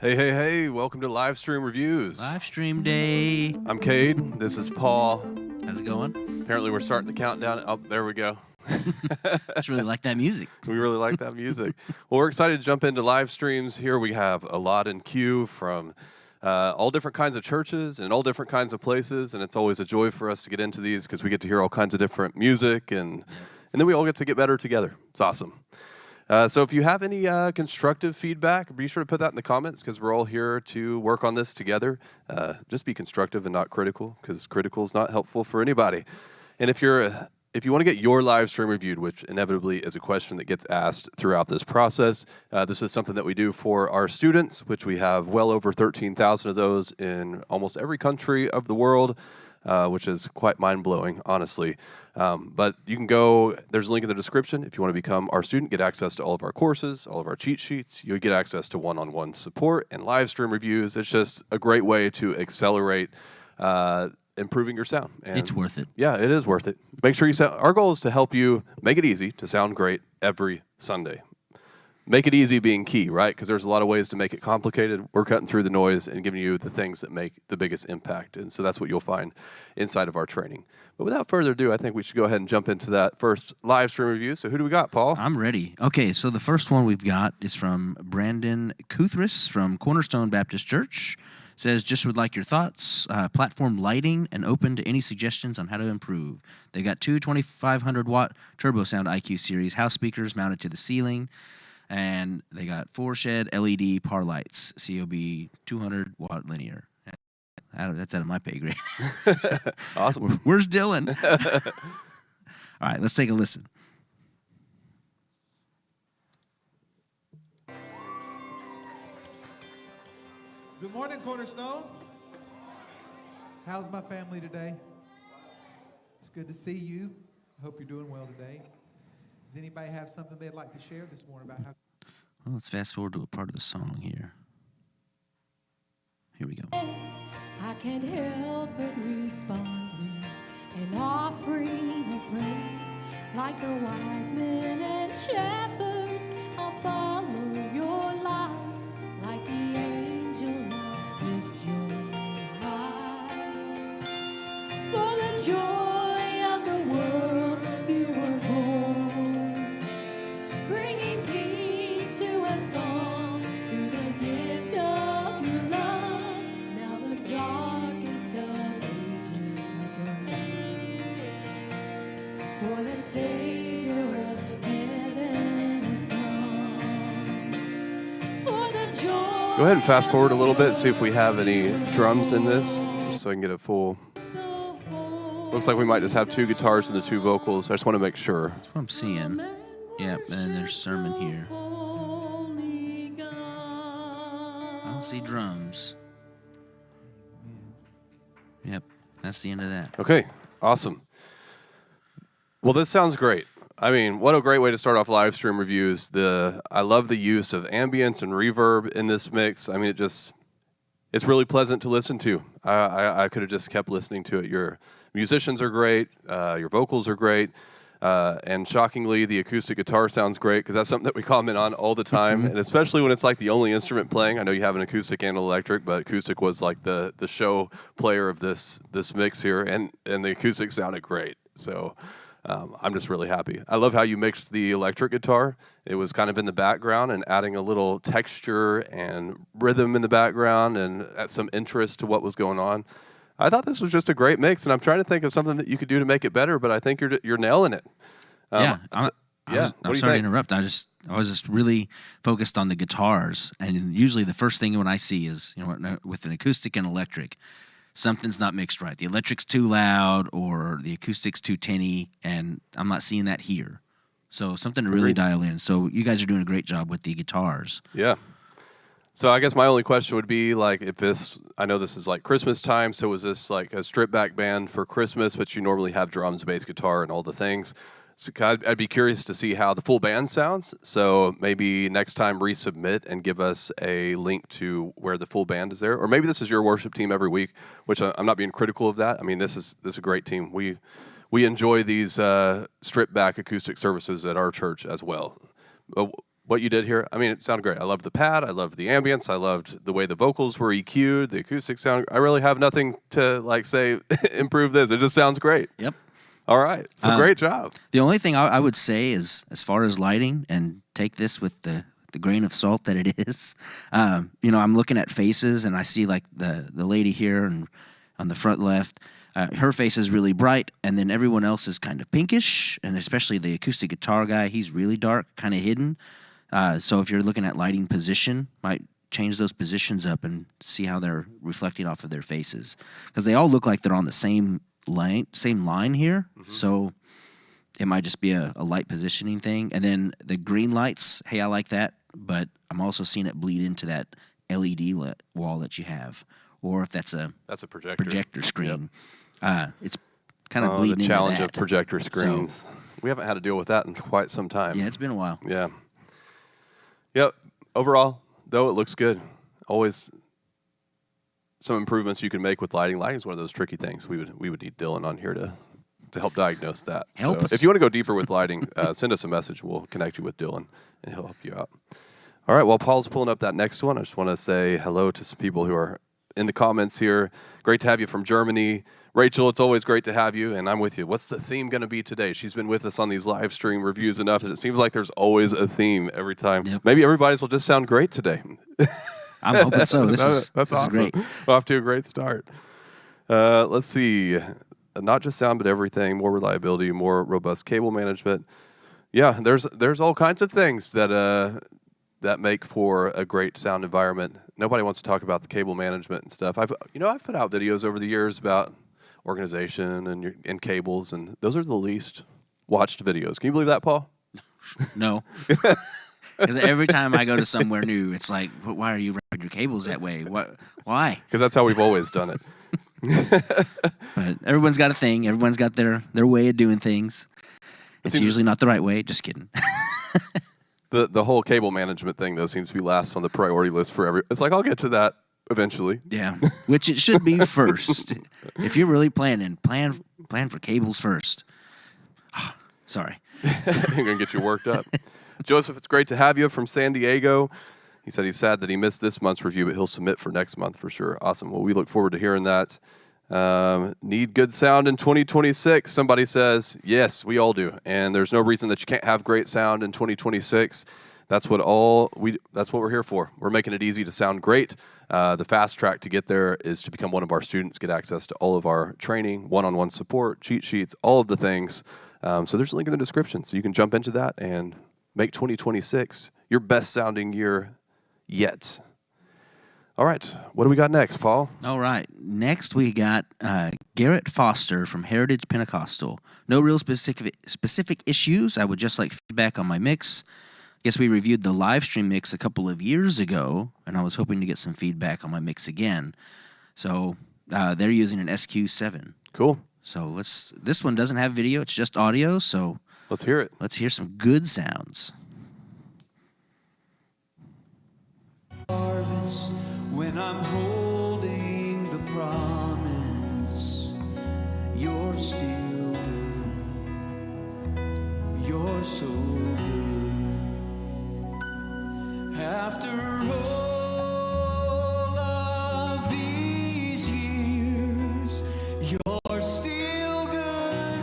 Hey, hey, hey, welcome to Live Stream Reviews. Live stream day. I'm Cade, this is Paul. How's it going? Apparently we're starting the countdown. Oh, there we go. Just really like that music. We really like that music. Well, we're excited to jump into live streams. Here we have a lot in queue from all different kinds of churches and all different kinds of places, and it's always a joy for us to get into these because we get to hear all kinds of different music, and then we all get to get better together. It's awesome. So if you have any constructive feedback, be sure to put that in the comments because we're all here to work on this together. Just be constructive and not critical because critical is not helpful for anybody. And if you want to get your live stream reviewed, which inevitably is a question that gets asked throughout this process, this is something that we do for our students, which we have well over 13,000 of those in almost every country of the world. Which is quite mind-blowing, honestly. But you can go, there's a link in the description. If you want to become our student, get access to all of our courses, all of our cheat sheets. You'll get access to one-on-one support and live stream reviews. It's just a great way to accelerate improving your sound. And it's worth it. Yeah, it is worth it. Make sure you sound, our goal is to help you make it easy to sound great every Sunday. Make it easy being key, right? Because there's a lot of ways to make it complicated. We're cutting through the noise and giving you the things that make the biggest impact. And so that's what you'll find inside of our training. But without further ado, I think we should go ahead and jump into that first live stream review. So who do we got, Paul? I'm ready. Okay, so the first one we've got is from Brandon Kuthris from Cornerstone Baptist Church. Says, just would like your thoughts, platform lighting, and open to any suggestions on how to improve. They got two 2,500-watt Turbo Sound IQ series house speakers mounted to the ceiling. And they got 4 shed LED par lights, COB 200-watt linear. That's out of my pay grade. Awesome. Where's Dylan? All right, let's take a listen. Good morning, Cornerstone. How's my family today? It's good to see you. I hope you're doing well today. Does anybody have something they'd like to share this morning about how... Well, let's fast forward to a part of the song here. Here we go. I can't help but respond with an offering of praise. Like the wise men and shepherds, I'll follow your light. Like the angels, I'll lift your name high. For the joy of the world, you were born, bringing peace to us all through the gift of your love. Now the darkest of ages are done. For the Savior of heaven has come. For the joy. Go ahead and fast forward a little bit, see if we have any drums in this, just so I can get a full... Looks like we might just have 2 guitars and the 2 vocals. I just want to make sure. That's what I'm seeing. Yep, and then there's sermon here. I don't see drums. Yep, that's the end of that. Okay, awesome. Well, this sounds great. I mean, what a great way to start off live stream reviews. I love the use of ambience and reverb in this mix. I mean, it's really pleasant to listen to. I could have just kept listening to it. Your musicians are great. Your vocals are great. And shockingly, the acoustic guitar sounds great because that's something that we comment on all the time. And especially when it's like the only instrument playing. I know you have an acoustic and an electric, but acoustic was like the show player of this mix here. And the acoustic sounded great. So I'm just really happy. I love how you mixed the electric guitar. It was kind of in the background and adding a little texture and rhythm in the background and some interest to what was going on. I thought this was just a great mix, and I'm trying to think of something that you could do to make it better, but I think you're nailing it. I'm sorry to interrupt. I was just really focused on the guitars, and usually the first thing when I see is, with an acoustic and electric, something's not mixed right. The electric's too loud or the acoustic's too tinny, and I'm not seeing that here. So something to really dial in. So you guys are doing a great job with the guitars. Yeah. So I guess my only question would be, like, I know this is like Christmas time, so is this like a stripped back band for Christmas, but you normally have drums, bass, guitar, and all the things? So I'd be curious to see how the full band sounds. So maybe next time resubmit and give us a link to where the full band is there. Or maybe this is your worship team every week, which I'm not being critical of that. I mean, this is a great team. We enjoy these stripped back acoustic services at our church as well. what you did here, I mean, it sounded great. I loved the pad. I loved the ambience. I loved the way the vocals were EQ'd, the acoustic sound. I really have nothing to like say improve this. It just sounds great. Yep. All right. So great job. The only thing I would say is, as far as lighting, and take this with the grain of salt that it is, I'm looking at faces, and I see like the lady here and on the front left. Her face is really bright, and then everyone else is kind of pinkish, and especially the acoustic guitar guy, he's really dark, kind of hidden. So if you're looking at lighting position, might change those positions up and see how they're reflecting off of their faces, because they all look like they're on the same line here. Mm-hmm. So it might just be a light positioning thing. And then the green lights, hey, I like that, but I'm also seeing it bleed into that LED wall that you have, or if that's a projector screen. Yep. It's kind of bleeding into that. The challenge of projector screens. So, we haven't had to deal with that in quite some time. Yeah, it's been a while. Yeah. Yep. Overall, though, it looks good. Always some improvements you can make with lighting. Lighting is one of those tricky things. We would need Dylan on here to help diagnose that. Help us. If you want to go deeper with lighting, send us a message. We'll connect you with Dylan, and he'll help you out. All right. While Paul's pulling up that next one, I just want to say hello to some people who are in the comments here. Great to have you from Germany. Rachel, it's always great to have you, and I'm with you. What's the theme going to be today? She's been with us on these live stream reviews enough that it seems like there's always a theme every time. Yep. Maybe everybody's will just sound great today. I'm hoping so. That's awesome. Great. We're off to a great start. Let's see. Not just sound, but everything. More reliability, more robust cable management. Yeah, there's all kinds of things that make for a great sound environment. Nobody wants to talk about the cable management and stuff. I've put out videos over the years about organization and cables, and those are the least watched videos. Can you believe that, Paul? No. Because every time I go to somewhere new, it's like, why are you wrapping your cables that way? Why? Because that's how we've always done it. But everyone's got a thing. Everyone's got their way of doing things. It's usually not the right way. Just kidding. The whole cable management thing, though, seems to be last on the priority list for every. It's like, I'll get to that eventually. Yeah, which it should be first. If you're really planning, plan for cables first. Oh, sorry. I'm going to get you worked up. Joseph, it's great to have you from San Diego. He said he's sad that he missed this month's review, but he'll submit for next month for sure. Awesome. Well, we look forward to hearing that. Need good sound in 2026. Somebody says, yes, we all do. And there's no reason that you can't have great sound in 2026. That's what we're here for. We're making it easy to sound great. The fast track to get there is to become one of our students, get access to all of our training, one-on-one support, cheat sheets, all of the things. So there's a link in the description. So you can jump into that and make 2026 your best sounding year yet. All right, what do we got next, Paul? All right, next we got Garrett Foster from Heritage Pentecostal. No real specific issues. I would just like feedback on my mix. I guess we reviewed the live stream mix a couple of years ago, and I was hoping to get some feedback on my mix again. So they're using an SQ7. Cool. So this one doesn't have video, it's just audio, so let's hear it. Let's hear some good sounds. When I'm holding the promise, you're still good. You're so good. After all of these years, you're still good.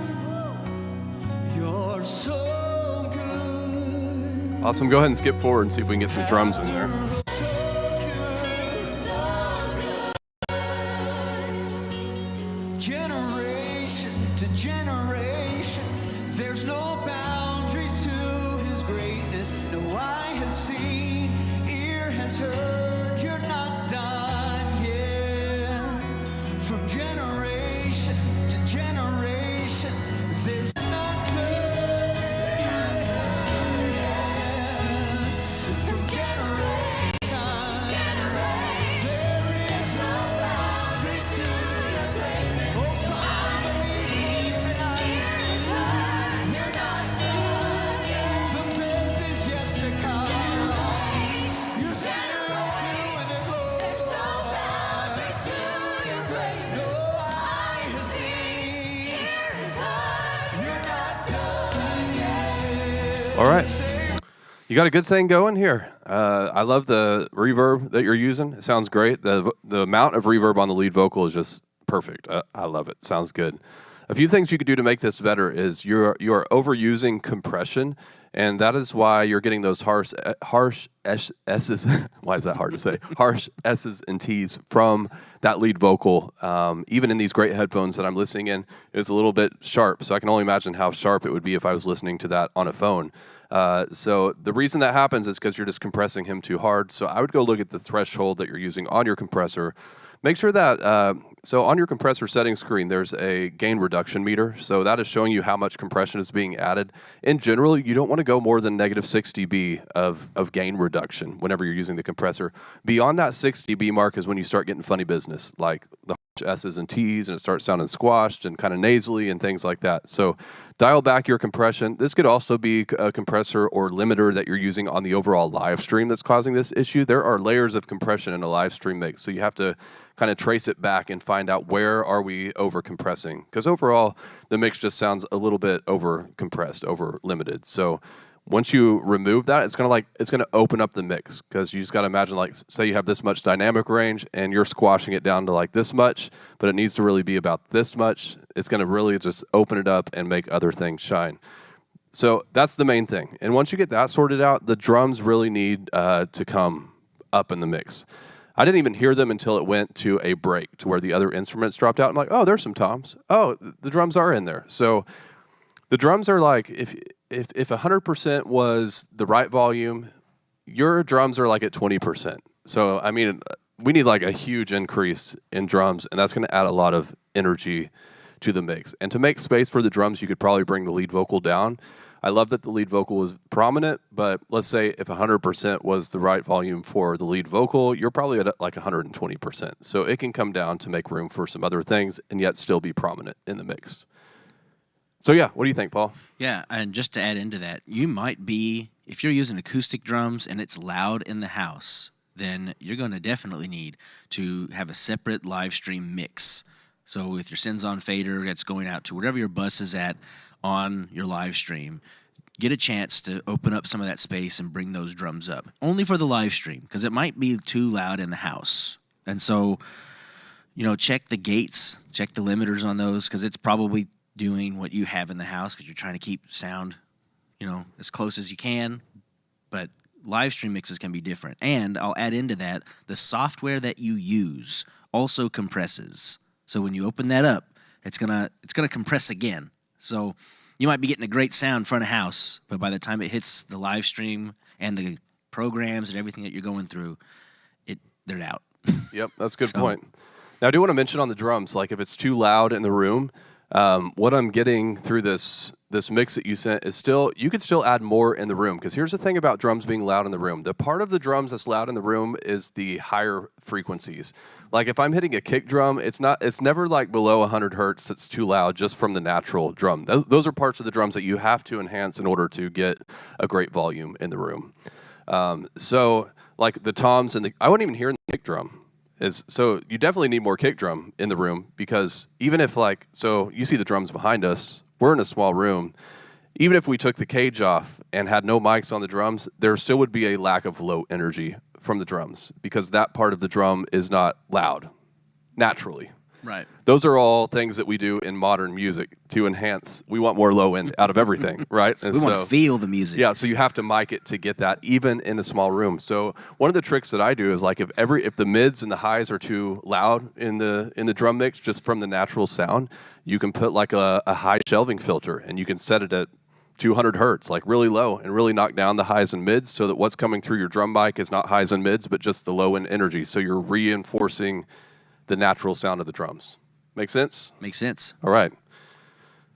You're so good. Awesome. Go ahead and skip forward and see if we can get some drums in there. All right. You got a good thing going here. I love the reverb that you're using. It sounds great. The amount of reverb on the lead vocal is just perfect. I love it. Sounds good. A few things you could do to make this better is you're overusing compression, and that is why you're getting those harsh S's. Why is that hard to say? Harsh S's and T's from that lead vocal. Even in these great headphones that I'm listening in, it's a little bit sharp. So I can only imagine how sharp it would be if I was listening to that on a phone. So the reason that happens is because you're just compressing him too hard. So I would go look at the threshold that you're using on your compressor. Make sure that, so on your compressor settings screen, there's a gain reduction meter. So that is showing you how much compression is being added. In general, you don't want to go more than negative 6 dB of gain reduction whenever you're using the compressor. Beyond that 6 dB mark is when you start getting funny business, like the S's and T's, and it starts sounding squashed and kind of nasally and things like that. So dial back your compression. This could also be a compressor or limiter that you're using on the overall live stream that's causing this issue. There are layers of compression in a live stream mix, so you have to kind of trace it back and find out where are we over compressing, because overall the mix just sounds a little bit over compressed, over limited. So once you remove that, it's going to open up the mix, because you just got to imagine, like, say you have this much dynamic range and you're squashing it down to like this much, but it needs to really be about this much. It's going to really just open it up and make other things shine. So that's the main thing. And once you get that sorted out, the drums really need to come up in the mix. I didn't even hear them until it went to a break to where the other instruments dropped out. I'm like, oh, there's some toms. Oh, the drums are in there. So the drums are like, if 100% was the right volume, your drums are like at 20%. So, I mean, we need like a huge increase in drums, and that's going to add a lot of energy to the mix. And to make space for the drums, you could probably bring the lead vocal down. I love that the lead vocal was prominent, but let's say if 100% was the right volume for the lead vocal, you're probably at like 120%. So it can come down to make room for some other things and yet still be prominent in the mix. So yeah, what do you think, Paul? Yeah, and just to add into that, you might be, if you're using acoustic drums and it's loud in the house, then you're going to definitely need to have a separate live stream mix. So with your Sins-On fader that's going out to wherever your bus is at on your live stream, get a chance to open up some of that space and bring those drums up. Only for the live stream, because it might be too loud in the house. And so, check the gates, check the limiters on those, because it's probably doing what you have in the house, because you're trying to keep sound, as close as you can. But live stream mixes can be different. And I'll add into that, the software that you use also compresses. So when you open that up, it's gonna compress again. So you might be getting a great sound front of house, but by the time it hits the live stream and the programs and everything that you're going through, they're out. Yep, that's a good point. Now, I do want to mention on the drums, like if it's too loud in the room, what I'm getting through this mix that you sent is you could still add more in the room, because here's the thing about drums being loud in the room. The part of the drums that's loud in the room is the higher frequencies. Like if I'm hitting a kick drum, it's never like below 100 hertz that's too loud just from the natural drum. Those are parts of the drums that you have to enhance in order to get a great volume in the room. So like the toms and I wouldn't even hear in the kick drum. So you definitely need more kick drum in the room, because even if so you see the drums behind us, we're in a small room. Even if we took the cage off and had no mics on the drums, there still would be a lack of low energy from the drums, because that part of the drum is not loud naturally. Right. Those are all things that we do in modern music to enhance. We want more low end out of everything, right? And we want to feel the music. Yeah, so you have to mic it to get that, even in a small room. So one of the tricks that I do is like if the mids and the highs are too loud in the drum mix, just from the natural sound, you can put like a high shelving filter, and you can set it at 200 hertz, like really low, and really knock down the highs and mids, so that what's coming through your drum mic is not highs and mids, but just the low end energy. So you're reinforcing the natural sound of the drums. Make sense? Makes sense. All right.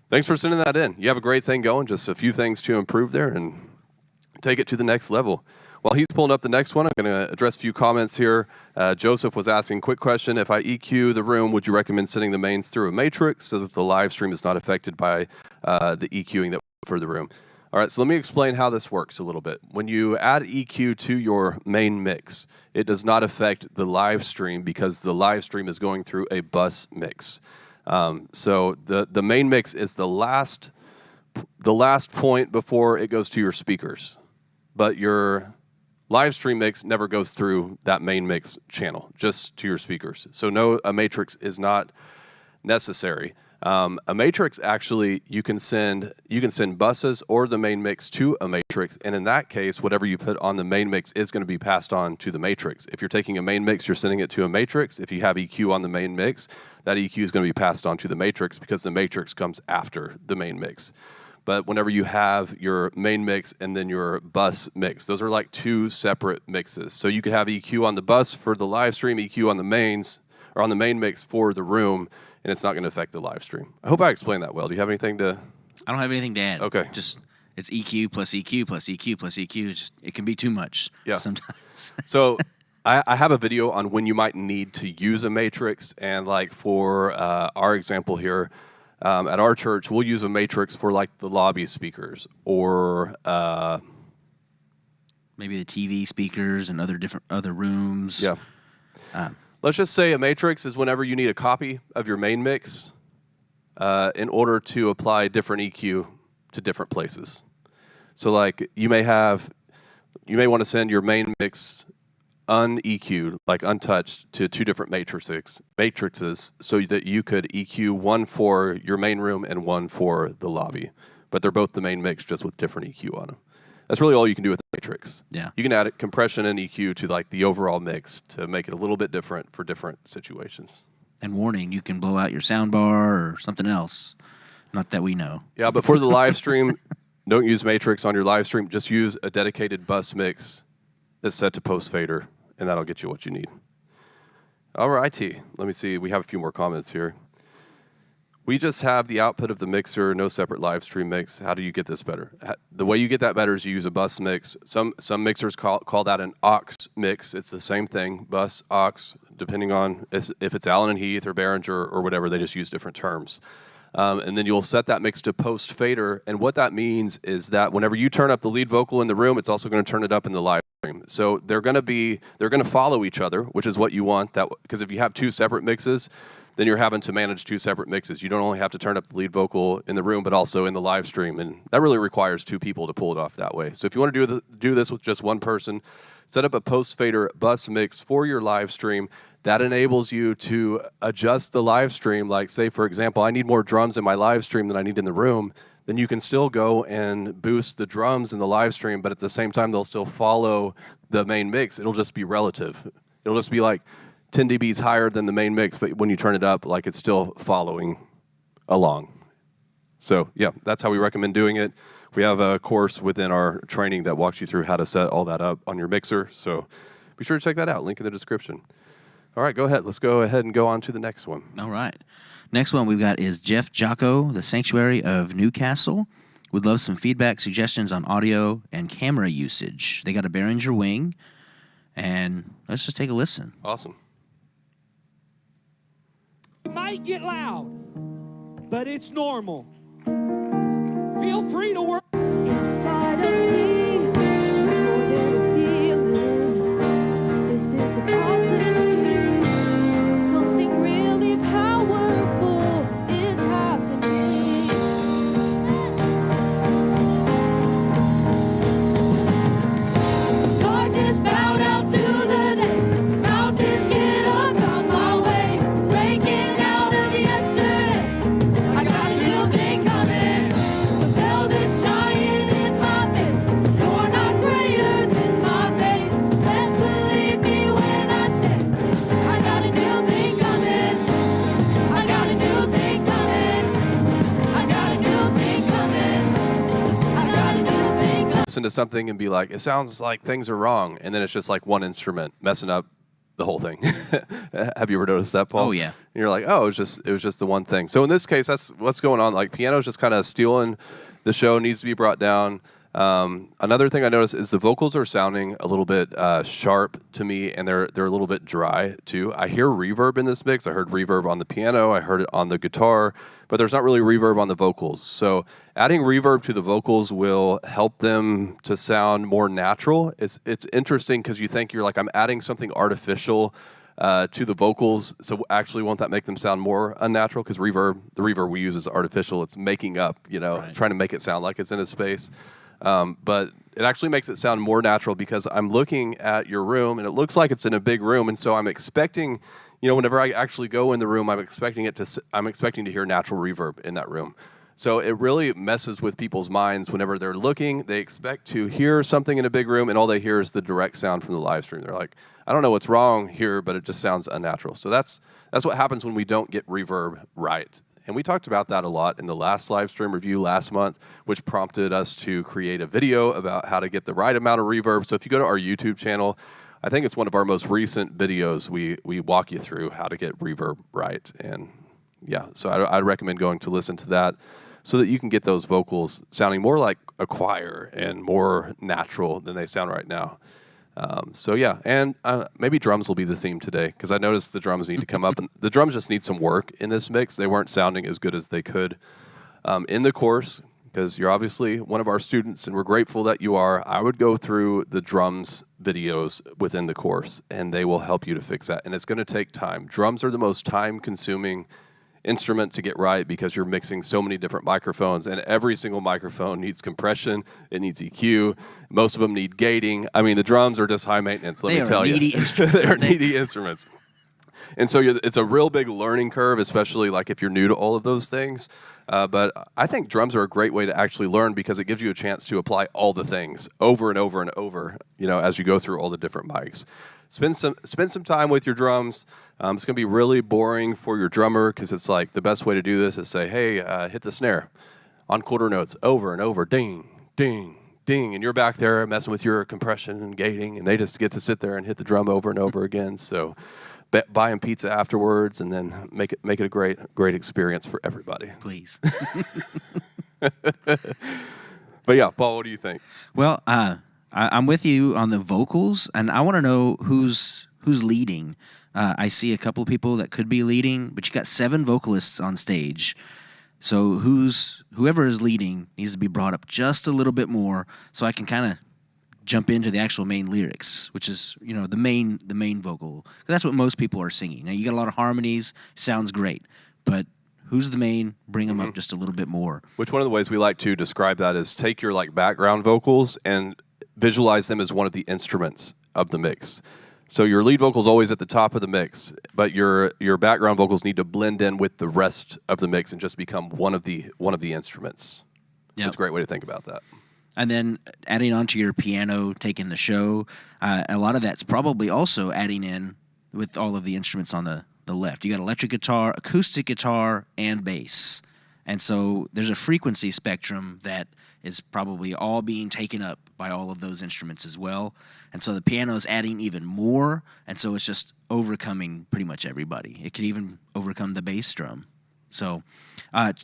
Thanks for sending that in. You have a great thing going, just a few things to improve there and take it to the next level. While he's pulling up the next one, I'm going to address a few comments here. Joseph was asking, quick question, if I EQ the room, would you recommend sending the mains through a matrix so that the live stream is not affected by the EQing that for the room? All right, so let me explain how this works a little bit. When you add EQ to your main mix, it does not affect the live stream, because the live stream is going through a bus mix. So the main mix is the last point before it goes to your speakers. but your live stream mix never goes through that main mix channel, just to your speakers. So no, a matrix is not necessary. A matrix, actually, you can send buses or the main mix to a matrix, and in that case, whatever you put on the main mix is going to be passed on to the matrix. If you're taking a main mix, you're sending it to a matrix. If you have EQ on the main mix, that EQ is going to be passed on to the matrix because the matrix comes after the main mix. But whenever you have your main mix and then your bus mix, those are like two separate mixes. So you could have EQ on the bus for the live stream, EQ on the mains, or on the main mix for the room, and it's not going to affect the live stream. I hope I explained that well. Do you have anything to? I don't have anything to add. Okay. Just it's EQ plus EQ plus EQ plus EQ. It's just, it can be too much sometimes. So I have a video on when you might need to use a matrix, and like for our example here, at our church, we'll use a matrix for like the lobby speakers or maybe the TV speakers and other rooms. Yeah. Let's just say a matrix is whenever you need a copy of your main mix in order to apply different EQ to different places. So like you may want to send your main mix un-EQ'd, like untouched, to two different matrices so that you could EQ one for your main room and one for the lobby. But they're both the main mix, just with different EQ on them. That's really all you can do with the matrix. Yeah. You can add compression and EQ to like the overall mix to make it a little bit different for different situations. And warning, you can blow out your sound bar or something else. Not that we know. Yeah, but for the live stream, don't use matrix on your live stream. Just use a dedicated bus mix that's set to post fader, and that'll get you what you need. All righty. Let me see. We have a few more comments here. We just have the output of the mixer, no separate live stream mix. How do you get this better? The way you get that better is you use a bus mix. Some mixers call that an aux mix. It's the same thing, bus, aux, depending on if it's Allen and Heath or Behringer or whatever. They just use different terms. And then you'll set that mix to post fader. And what that means is that whenever you turn up the lead vocal in the room, it's also going to turn it up in the live stream. So they're going to follow each other, which is what you want. Because if you have two separate mixes, then you're having to manage two separate mixes. You don't only have to turn up the lead vocal in the room, but also in the live stream. And that really requires two people to pull it off that way. So if you want to do this with just one person, set up a post fader bus mix for your live stream. That enables you to adjust the live stream. Like, say, for example, I need more drums in my live stream than I need in the room. Then you can still go and boost the drums in the live stream, but at the same time, they'll still follow the main mix. It'll just be relative. It'll just be like 10 dBs higher than the main mix, but when you turn it up, like it's still following along. So, yeah, that's how we recommend doing it. We have a course within our training that walks you through how to set all that up on your mixer. So be sure to check that out. Link in the description. All right, go ahead. Let's go ahead and go on to the next one. All right. Next one we've got is Jeff Jocko, the Sanctuary of Newcastle. Would love some feedback, suggestions on audio and camera usage. They got a Behringer wing, and let's just take a listen. Awesome. It might get loud, but it's normal. Feel free to work. Inside of me, more than a feeling. This is a prophecy. Something really powerful is happening. Darkness bow down to the day. Mountains get up on my way. Breaking out of yesterday. I got a new thing coming. So tell this giant in my face, you're not greater than my faith. Best believe me when I say, I got a new thing coming. I got a new thing coming. I got a new thing coming. I got a new thing coming. Listen to something and be like, it sounds like things are wrong, and then it's just like one instrument messing up the whole thing. Have you ever noticed that, Paul? Oh, yeah. And you're like, oh, it was just the one thing. So in this case, that's what's going on. Like, piano's just kind of stealing the show, needs to be brought down. Another thing I noticed is the vocals are sounding a little bit sharp to me, and they're a little bit dry too. I hear reverb in this mix. I heard reverb on the piano. I heard it on the guitar, but there's not really reverb on the vocals. So adding reverb to the vocals will help them to sound more natural. It's interesting because you think you're like, I'm adding something artificial to the vocals, so actually won't that make them sound more unnatural? Because the reverb we use is artificial. It's making up, Right. trying to make it sound like it's in a space. But it actually makes it sound more natural because I'm looking at your room and it looks like it's in a big room, and so I'm expecting, whenever I actually go in the room, I'm expecting to hear natural reverb in that room. So it really messes with people's minds whenever they're looking. They expect to hear something in a big room, and all they hear is the direct sound from the live stream. They're like, I don't know what's wrong here, but it just sounds unnatural. So that's what happens when we don't get reverb right. And we talked about that a lot in the last live stream review last month, which prompted us to create a video about how to get the right amount of reverb. So if you go to our YouTube channel, I think it's one of our most recent videos. We walk you through how to get reverb right. And yeah, so I'd recommend going to listen to that so that you can get those vocals sounding more like a choir and more natural than they sound right now. So yeah, and maybe drums will be the theme today, because I noticed the drums need to come up, and the drums just need some work in this mix. They weren't sounding as good as they could in the course, because you're obviously one of our students, and we're grateful that you are. I would go through the drums videos within the course, and they will help you to fix that, and it's going to take time. Drums are the most time-consuming instrument to get right because you're mixing so many different microphones, and every single microphone needs compression, it needs EQ, most of them need gating. I mean, the drums are just high maintenance, let me tell you. They're needy instruments. And so it's a real big learning curve, especially like if you're new to all of those things. But I think drums are a great way to actually learn because it gives you a chance to apply all the things over and over and over, as you go through all the different mics. Spend some time with your drums. It's going to be really boring for your drummer because it's like the best way to do this is say, hey, hit the snare on quarter notes over and over, ding, ding, ding. And you're back there messing with your compression and gating, and they just get to sit there and hit the drum over and over again. So buy them pizza afterwards and then make it a great experience for everybody. Please. But yeah, Paul, what do you think? Well, I'm with you on the vocals, and I want to know who's leading. I see a couple of people that could be leading, but you got 7 vocalists on stage. So whoever is leading needs to be brought up just a little bit more, so I can kind of jump into the actual main lyrics, which is the main vocal. That's what most people are singing. Now you got a lot of harmonies, sounds great, but who's the main? Bring them up just a little bit more. Which one of the ways we like to describe that is take your background vocals and visualize them as one of the instruments of the mix. So your lead vocal is always at the top of the mix, but your background vocals need to blend in with the rest of the mix and just become one of the instruments. Yep. That's a great way to think about that. And then adding on to your piano, taking the show, a lot of that's probably also adding in with all of the instruments on the left. You got electric guitar, acoustic guitar, and bass. And so there's a frequency spectrum that is probably all being taken up by all of those instruments as well. And so the piano is adding even more, and so it's just overcoming pretty much everybody. It could even overcome the bass drum. So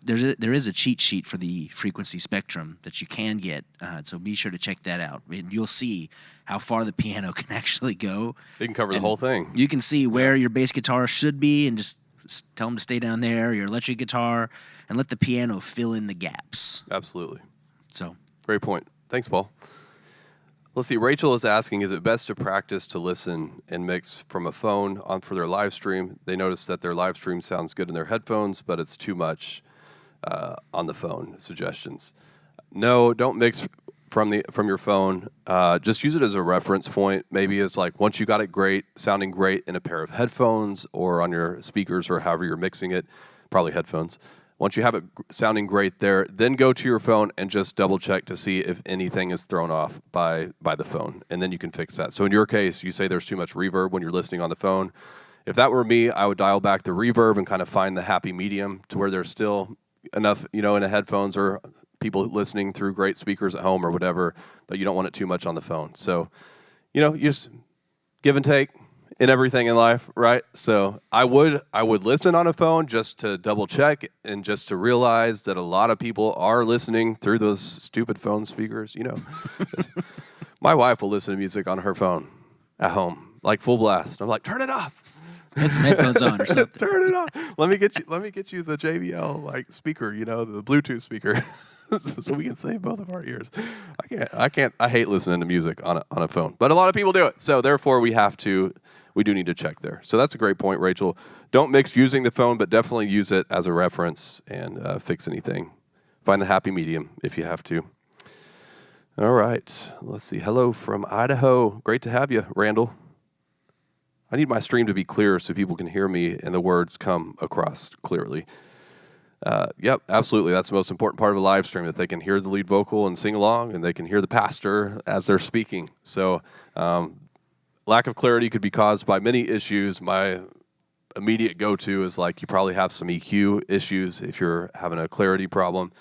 there is a cheat sheet for the frequency spectrum that you can get, so be sure to check that out. And you'll see how far the piano can actually go. It can cover the whole thing. You can see where your bass guitar should be and just tell them to stay down there, your electric guitar, and let the piano fill in the gaps. Absolutely. So great point. Thanks, Paul. Let's see. Rachel is asking, is it best to practice to listen and mix from a phone on for their live stream? They notice that their live stream sounds good in their headphones, but it's too much on the phone. Suggestions. No, don't mix from your phone. Just use it as a reference point. Maybe it's like once you got it sounding great in a pair of headphones or on your speakers or however you're mixing it, probably headphones. Once you have it sounding great there, then go to your phone and just double check to see if anything is thrown off by the phone, and then you can fix that. So in your case, you say there's too much reverb when you're listening on the phone. If that were me, I would dial back the reverb and kind of find the happy medium to where there's still enough, in the headphones or people listening through great speakers at home or whatever, but you don't want it too much on the phone. So, you just give and take in everything in life, right? So I would listen on a phone just to double check and just to realize that a lot of people are listening through those stupid phone speakers. My wife will listen to music on her phone at home, like full blast. I'm like, turn it off. Put some headphones on or something. Turn it off. Let me get you the JBL speaker, the Bluetooth speaker. So we can save both of our ears. I hate listening to music on a phone, but a lot of people do it. So therefore we do need to check there. So that's a great point, Rachel. Don't mix using the phone, but definitely use it as a reference and fix anything. Find the happy medium if you have to. All right. Let's see. Hello from Idaho. Great to have you, Randall. I need my stream to be clear so people can hear me and the words come across clearly. Yep, absolutely. That's the most important part of a live stream, that they can hear the lead vocal and sing along, and they can hear the pastor as they're speaking. So lack of clarity could be caused by many issues. My immediate go-to is like you probably have some EQ issues if you're having a clarity problem.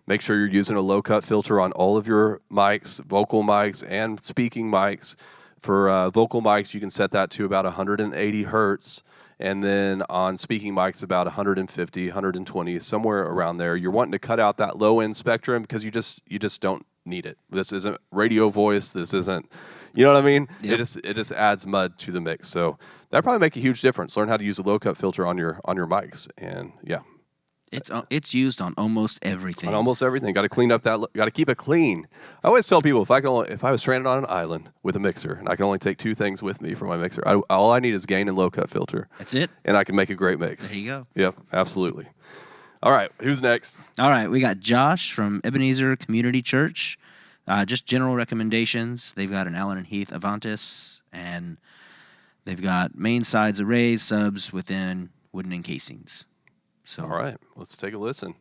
Make sure you're using a low-cut filter on all of your mics, vocal mics and speaking mics. For vocal mics, you can set that to about 180 hertz. And then on speaking mics, about 150, 120, somewhere around there. You're wanting to cut out that low-end spectrum because you just don't need it. This isn't radio voice. This isn't, you know what I mean? Yep. It just adds mud to the mix. So that probably make a huge difference. Learn how to use a low-cut filter on your mics, and yeah. It's used on almost everything. On almost everything. Got to clean up that. Got to keep it clean. I always tell people if I was stranded on an island with a mixer and I can only take 2 things with me for my mixer, all I need is gain and low cut filter. That's it. And I can make a great mix. There you go. Yep, absolutely. All right, who's next? All right, we got Josh from Ebenzer Community Church. Just general recommendations. They've got an Allen and Heath Avantis, and they've got main sides arrays, subs within wooden encasings. So, All right, let's take a listen.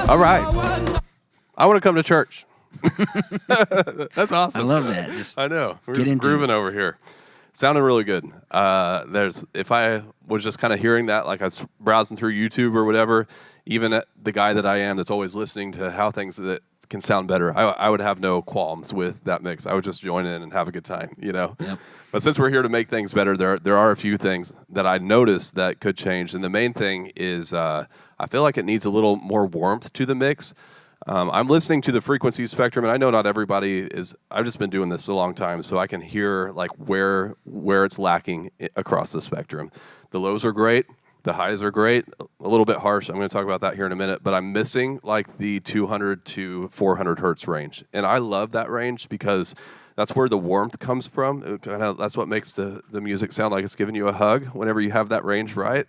All right. I want to come to church. That's awesome. I love that. Just I know. We're get just into grooving over here. Sounding really good. If I was just kind of hearing that, like I was browsing through YouTube or whatever, even the guy that I am that's always listening to how things that can sound better, I would have no qualms with that mix. I would just join in and have a good time, you know? Yep. But since we're here to make things better, there are a few things that I noticed that could change. And the main thing is I feel like it needs a little more warmth to the mix. I'm listening to the frequency spectrum, and I know not everybody is. I've just been doing this a long time, so I can hear like where it's lacking across the spectrum. The lows are great. The highs are great, a little bit harsh. I'm going to talk about that here in a minute, but I'm missing like the 200 to 400 hertz range. And I love that range because that's where the warmth comes from. That's what makes the music sound like it's giving you a hug whenever you have that range right.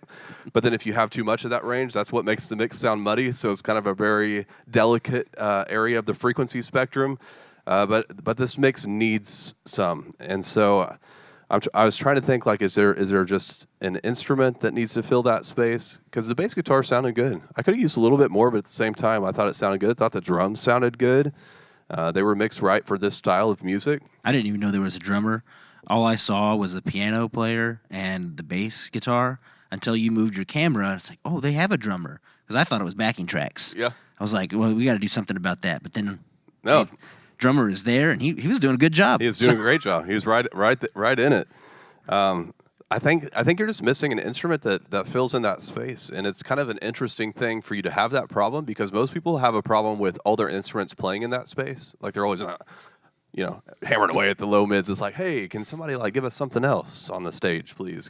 But then if you have too much of that range, that's what makes the mix sound muddy. So it's kind of a very delicate area of the frequency spectrum. But this mix needs some. And so I was trying to think, like, is there just an instrument that needs to fill that space? Because the bass guitar sounded good. I could have used a little bit more, but at the same time, I thought it sounded good. I thought the drums sounded good. They were mixed right for this style of music. I didn't even know there was a drummer. All I saw was a piano player and the bass guitar until you moved your camera. It's like, oh, they have a drummer. Because I thought it was backing tracks. Yeah. I was like, well, we got to do something about that. But then no. Drummer is there, and he was doing a good job. He was doing a great job. He was right in it. I think you're just missing an instrument that fills in that space, and it's kind of an interesting thing for you to have that problem because most people have a problem with all their instruments playing in that space. Like they're always, hammering away at the low mids. It's like, hey, can somebody like give us something else on the stage, please?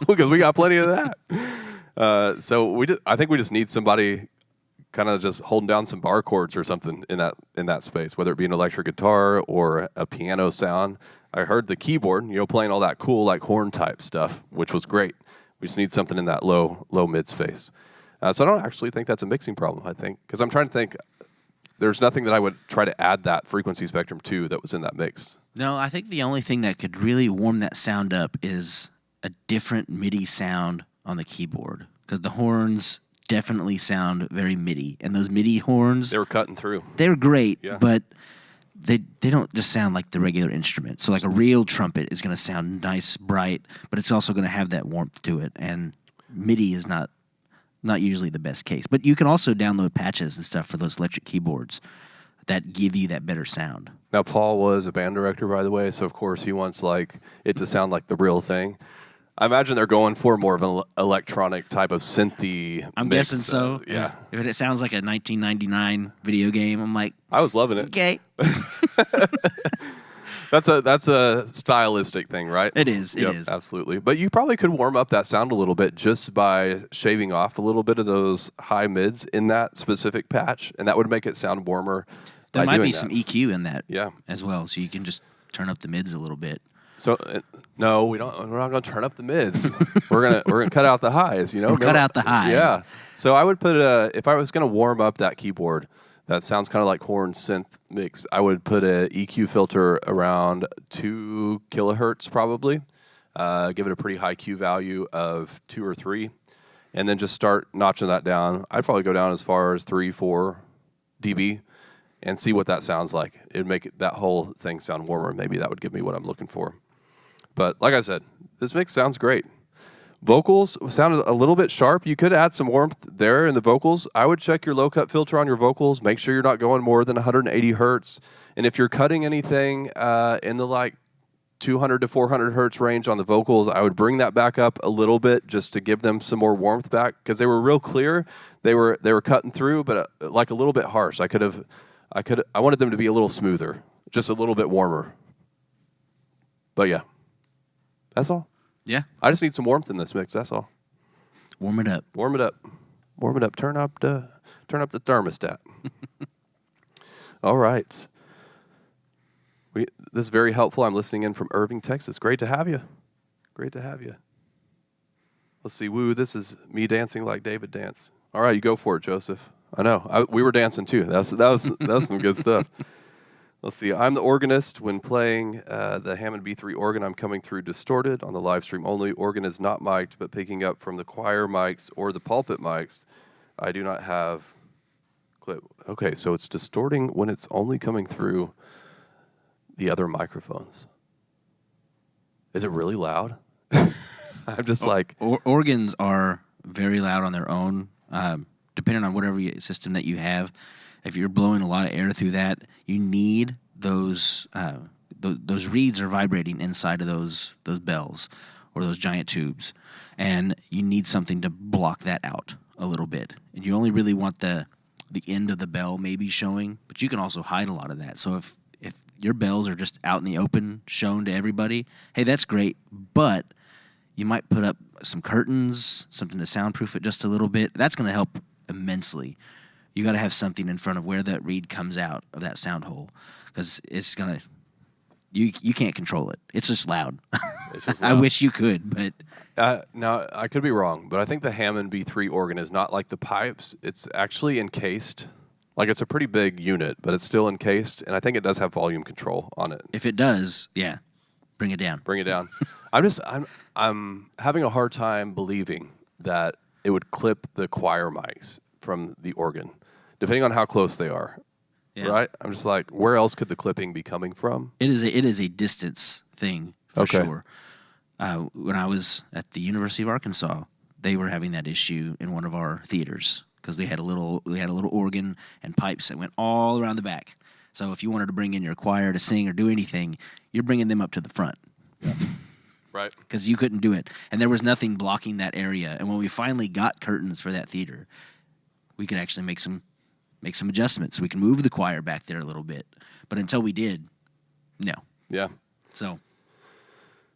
Because we got plenty of that. So I think we just need somebody kind of just holding down some bar chords or something in that space, whether it be an electric guitar or a piano sound. I heard the keyboard, playing all that cool like horn type stuff, which was great. We just need something in that low mid space. So I don't actually think that's a mixing problem. I think because I'm trying to think, there's nothing that I would try to add that frequency spectrum to that was in that mix. No, I think the only thing that could really warm that sound up is a different MIDI sound on the keyboard because the horns definitely sound very MIDI, and those MIDI horns, they were cutting through. They were great, yeah. But they don't just sound like the regular instrument. So like a real trumpet is going to sound nice, bright, but it's also going to have that warmth to it. And MIDI is not usually the best case. But you can also download patches and stuff for those electric keyboards that give you that better sound. Now, Paul was a band director, by the way, so of course he wants like it to sound like the real thing. I imagine they're going for more of an electronic type of synthy. I'm mix, guessing so. Yeah. If it sounds like a 1999 video game, I'm like, I was loving it. okay. That's a stylistic thing, right? It is. It Yep, is. absolutely. But you probably could warm up that sound a little bit just by shaving off a little bit of those high mids in that specific patch, and that would make it sound warmer. There by might doing be that. some EQ in that Yeah. as well, so you can just turn up the mids a little bit. So no, we don't. We're not going to turn up the mids. we're gonna cut out the highs. You know, Or cut out the highs. Yeah. So I would put if I was going to warm up that keyboard, that sounds kind of like horn synth mix. I would put a EQ filter around 2 kilohertz probably. Give it a pretty high Q value of 2 or 3, and then just start notching that down. I'd probably go down as far as 3-4 dB. And see what that sounds like. It'd make that whole thing sound warmer. Maybe that would give me what I'm looking for. But like I said, this mix sounds great. Vocals sounded a little bit sharp. You could add some warmth there in the vocals. I would check your low cut filter on your vocals. Make sure you're not going more than 180 hertz. And if you're cutting anything in the like 200 to 400 hertz range on the vocals, I would bring that back up a little bit just to give them some more warmth back, because they were real clear. They were cutting through, but like a little bit harsh. I wanted them to be a little smoother, just a little bit warmer. But yeah, that's all. Yeah. I just need some warmth in this mix. That's all. Warm it up. Warm it up. Warm it up. Turn up the thermostat. All right. This is very helpful. I'm listening in from Irving, Texas. Great to have you. Great to have you. Let's see. Woo, this is me dancing like David danced. All right, you go for it, Joseph. I know. We were dancing too. That was some good stuff. Let's see. I'm the organist. When playing the Hammond B3 organ, I'm coming through distorted. On the live stream only, organ is not mic'd, but picking up from the choir mics or the pulpit mics. I do not have clip. Okay, so it's distorting when it's only coming through the other microphones. Is it really loud? I'm just like... Organs are very loud on their own. Depending on whatever system that you have, if you're blowing a lot of air through that, you need those reeds are vibrating inside of those bells or those giant tubes, and you need something to block that out a little bit. And you only really want the end of the bell maybe showing, but you can also hide a lot of that. So if your bells are just out in the open, shown to everybody, hey, that's great, but you might put up some curtains, something to soundproof it just a little bit. That's going to help immensely. You got to have something in front of where that reed comes out of that sound hole, because it's gonna. You can't control it. It's just loud. It's just I loud. wish you could, but Now, I could be wrong, but I think the Hammond B3 organ is not like the pipes. It's actually encased. Like, it's a pretty big unit, but it's still encased, and I think it does have volume control on it. if it does, yeah, bring it down. Bring it down. I'm having a hard time believing that it would clip the choir mics from the organ, depending on how close they are. Yeah. Right? I'm just like, where else could the clipping be coming from? It is a distance thing for Okay. sure. When I was at the University of Arkansas, they were having that issue in one of our theaters because we had a little organ and pipes that went all around the back. So if you wanted to bring in your choir to sing or do anything, you're bringing them up to the front. Right. Because you couldn't do it. And there was nothing blocking that area. And when we finally got curtains for that theater, we could actually make some adjustments. We can move the choir back there a little bit. But until we did, no. Yeah. So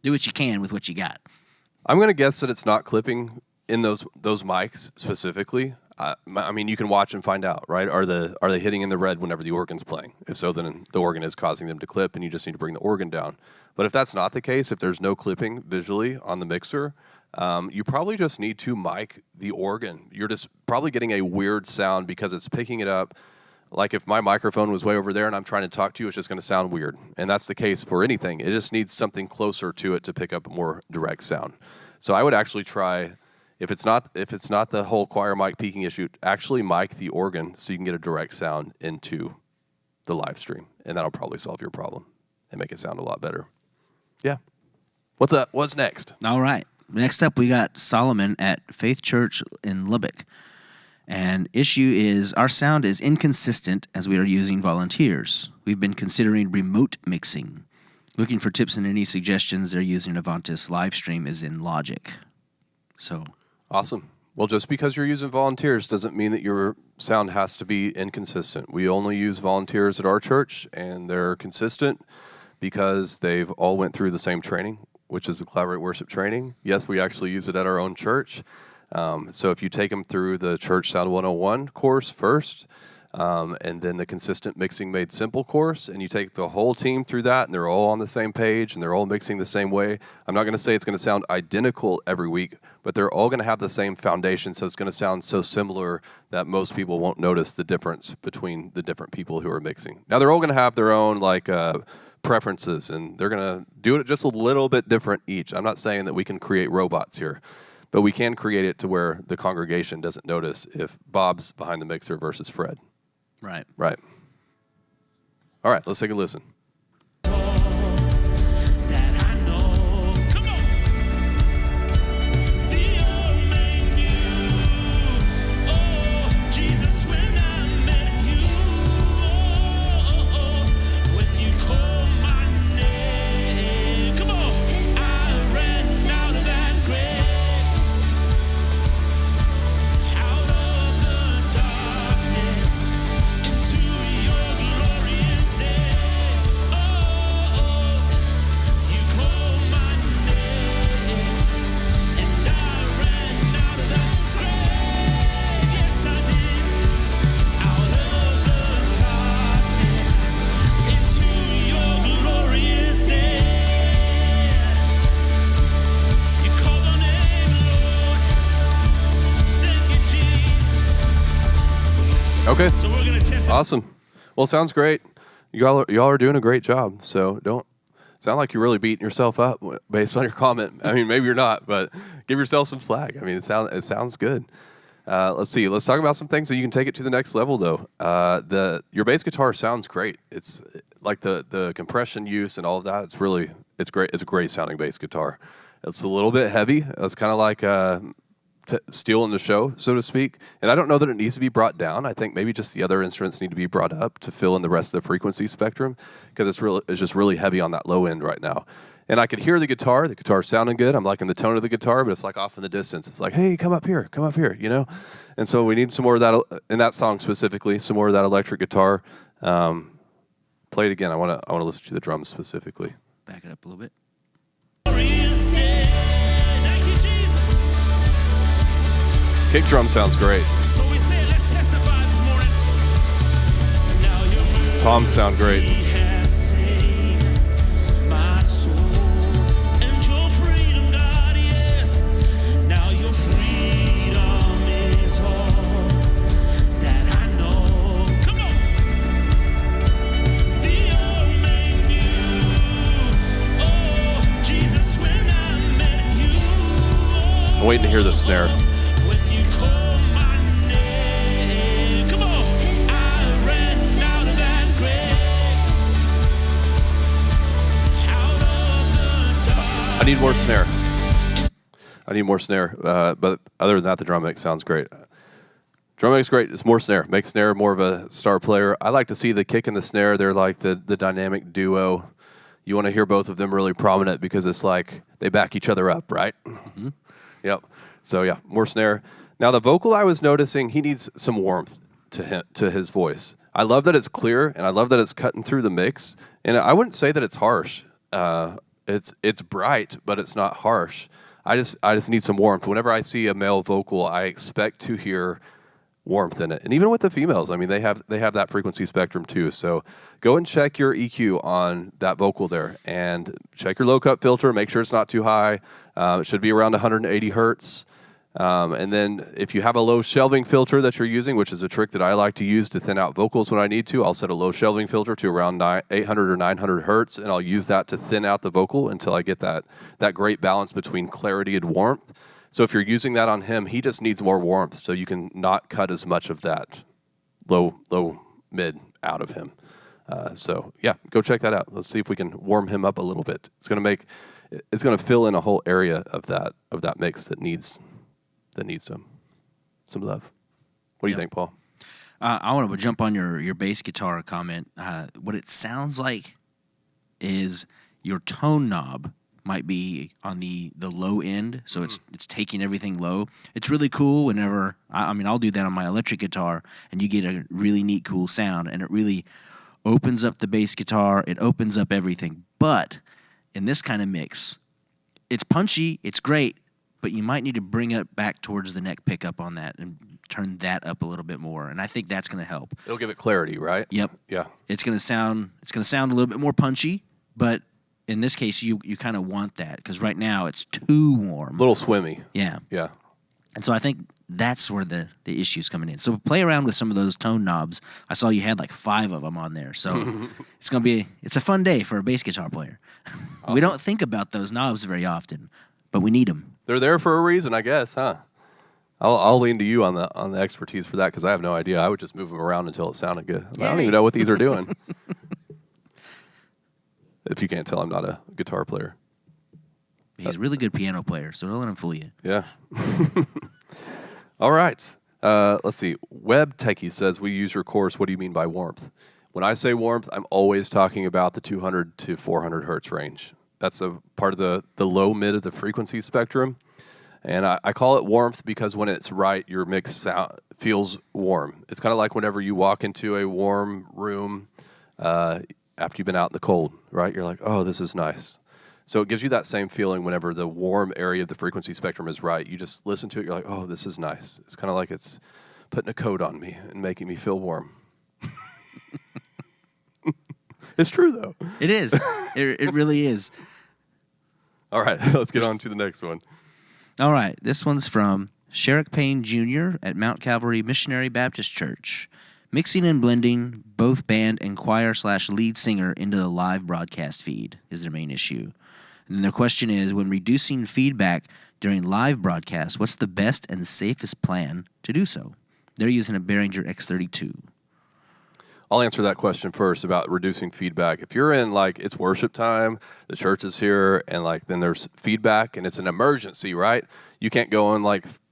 do what you can with what you got. I'm going to guess that it's not clipping in those mics specifically. I mean, you can watch and find out, right? Are they hitting in the red whenever the organ's playing? If so, then the organ is causing them to clip, and you just need to bring the organ down. But if that's not the case, if there's no clipping visually on the mixer, you probably just need to mic the organ. You're just probably getting a weird sound because it's picking it up. Like if my microphone was way over there and I'm trying to talk to you, it's just going to sound weird. And that's the case for anything. It just needs something closer to it to pick up a more direct sound. So I would actually try, if it's not the whole choir mic peaking issue, actually mic the organ so you can get a direct sound into the live stream. and that'll probably solve your problem and make it sound a lot better. Yeah. What's up? What's next? All right. Next up, we got Solomon at Faith Church in Lubbock. And issue is our sound is inconsistent as we are using volunteers. We've been considering remote mixing. Looking for tips and any suggestions. They're using Avantis live stream is in Logic. So Awesome. Well, just because you're using volunteers doesn't mean that your sound has to be inconsistent. We only use volunteers at our church, and they're consistent because they've all went through the same training, which is the Collaborate Worship training. Yes, we actually use it at our own church. So if you take them through the Church Sound 101 course first, and then the Consistent Mixing Made Simple course, and you take the whole team through that, and they're all on the same page, and they're all mixing the same way. I'm not going to say it's going to sound identical every week, but they're all going to have the same foundation, so it's going to sound so similar that most people won't notice the difference between the different people who are mixing. Now, they're all going to have their own, preferences, and they're going to do it just a little bit different each. I'm not saying that we can create robots here, but we can create it to where the congregation doesn't notice if Bob's behind the mixer versus Fred. right. Right. All right, let's take a listen. That I know. Come on. The old man knew. Oh, Jesus, when I met you. Oh, when you called my name. Come on. I ran out of that grave. Out of the darkness. Into your glorious day. Oh, you called my name, and I ran out of that grave. Yes, I did. Out of the darkness, into your glorious day. You called my name, Lord. Thank you, Jesus. Okay. So we're gonna test it. Awesome. Well, sounds great. Y'all are doing a great job. So don't sound like you're really beating yourself up based on your comment. I mean, maybe you're not, but give yourself some slack. I mean, it sounds good. Let's see. Let's talk about some things that you can take it to the next level, though. Your bass guitar sounds great. It's like the compression use and all of that. It's great. It's a great sounding bass guitar. It's a little bit heavy. It's kind of like stealing the show, so to speak. And I don't know that it needs to be brought down. I think maybe just the other instruments need to be brought up to fill in the rest of the frequency spectrum, because it's just really heavy on that low end right now. And I could hear the guitar. The guitar's sounding good. I'm liking the tone of the guitar, but it's like off in the distance. It's like, hey, come up here, you know? And so we need some more of that, in that song specifically, some more of that electric guitar. Play it again. I want to listen to the drums specifically. Back it up a little bit. glorious day. Thank you, Jesus. Kick drum sounds great. So we say, let's testify this morning. Now your Toms sound great. mercy has saved my soul. And your freedom, God, yes. Now your freedom is all that I know. Come on. The old man knew. Oh, Jesus, when I met you. I'm waiting to hear the snare. When you call my name, come on, I ran out of that grave, out of the dark. I need more snare. But other than that, the drum mix sounds great. Drum mix great. It's more snare. Make snare more of a star player. I like to see the kick and the snare. They're like the dynamic duo. You want to hear both of them really prominent because it's like they back each other up, right? Mm-hmm. Yep. So yeah, more snare. Now the vocal, I was noticing he needs some warmth to his voice. I love that it's clear, and I love that it's cutting through the mix. And I wouldn't say that it's harsh. It's bright, but it's not harsh. I just need some warmth. Whenever I see a male vocal, I expect to hear warmth in it. And even with the females, I mean, they have that frequency spectrum too. So go and check your EQ on that vocal there, and check your low cut filter. Make sure it's not too high. It should be around 180 hertz. And then if you have a low shelving filter that you're using, which is a trick that I like to use to thin out vocals when I need to, I'll set a low shelving filter to around 800 or 900 hertz, and I'll use that to thin out the vocal until I get that great balance between clarity and warmth. So if you're using that on him, he just needs more warmth, so you can not cut as much of that low mid out of him. So yeah, go check that out. Let's see if we can warm him up a little bit. It's gonna fill in a whole area of that mix that needs some love. What do you think, Paul? I want to jump on your bass guitar comment. What it sounds like is your tone knob might be on the low end, so it's taking everything low. It's really cool whenever, I'll do that on my electric guitar, and you get a really neat, cool sound, and it really opens up the bass guitar. It opens up everything. But in this kind of mix, it's punchy, it's great, but you might need to bring it back towards the neck pickup on that and turn that up a little bit more, and I think that's going to help. It'll give it clarity, right? Yep. Yeah. It's going to sound a little bit more punchy, but in this case, you kind of want that because right now it's too warm. A little swimmy. Yeah. Yeah. And so I think that's where the issue's coming in. So play around with some of those tone knobs. I saw you had like 5 of them on there. So it's a fun day for a bass guitar player. Awesome. We don't think about those knobs very often, but we need them. They're there for a reason, I guess, huh? I'll lean to you on the expertise for that because I have no idea. I would just move them around until it sounded good. I don't even know what these are doing. If you can't tell, I'm not a guitar player. He's a really good piano player, so don't let him fool you. Yeah. All right. Let's see. Web Techie says, we use your course. What do you mean by warmth? When I say warmth, I'm always talking about the 200 to 400 hertz range. That's a part of the low mid of the frequency spectrum. And I call it warmth because when it's right, your mix feels warm. It's kind of like whenever you walk into a warm room after you've been out in the cold, right? You're like, oh, this is nice. So it gives you that same feeling whenever the warm area of the frequency spectrum is right. You just listen to it, you're like, oh, this is nice. It's kind of like it's putting a coat on me and making me feel warm. It's true, though. It is. It really is. All right, let's get on to the next one. All right, this one's from Sherrick Payne Jr. at Mount Calvary Missionary Baptist Church. Mixing and blending both band and choir/lead singer into the live broadcast feed is their main issue. And their question is, when reducing feedback during live broadcasts, what's the best and safest plan to do so? They're using a Behringer X32. I'll answer that question first about reducing feedback. If you're in, it's worship time, the church is here, and, then there's feedback, and it's an emergency, right? You can't go and,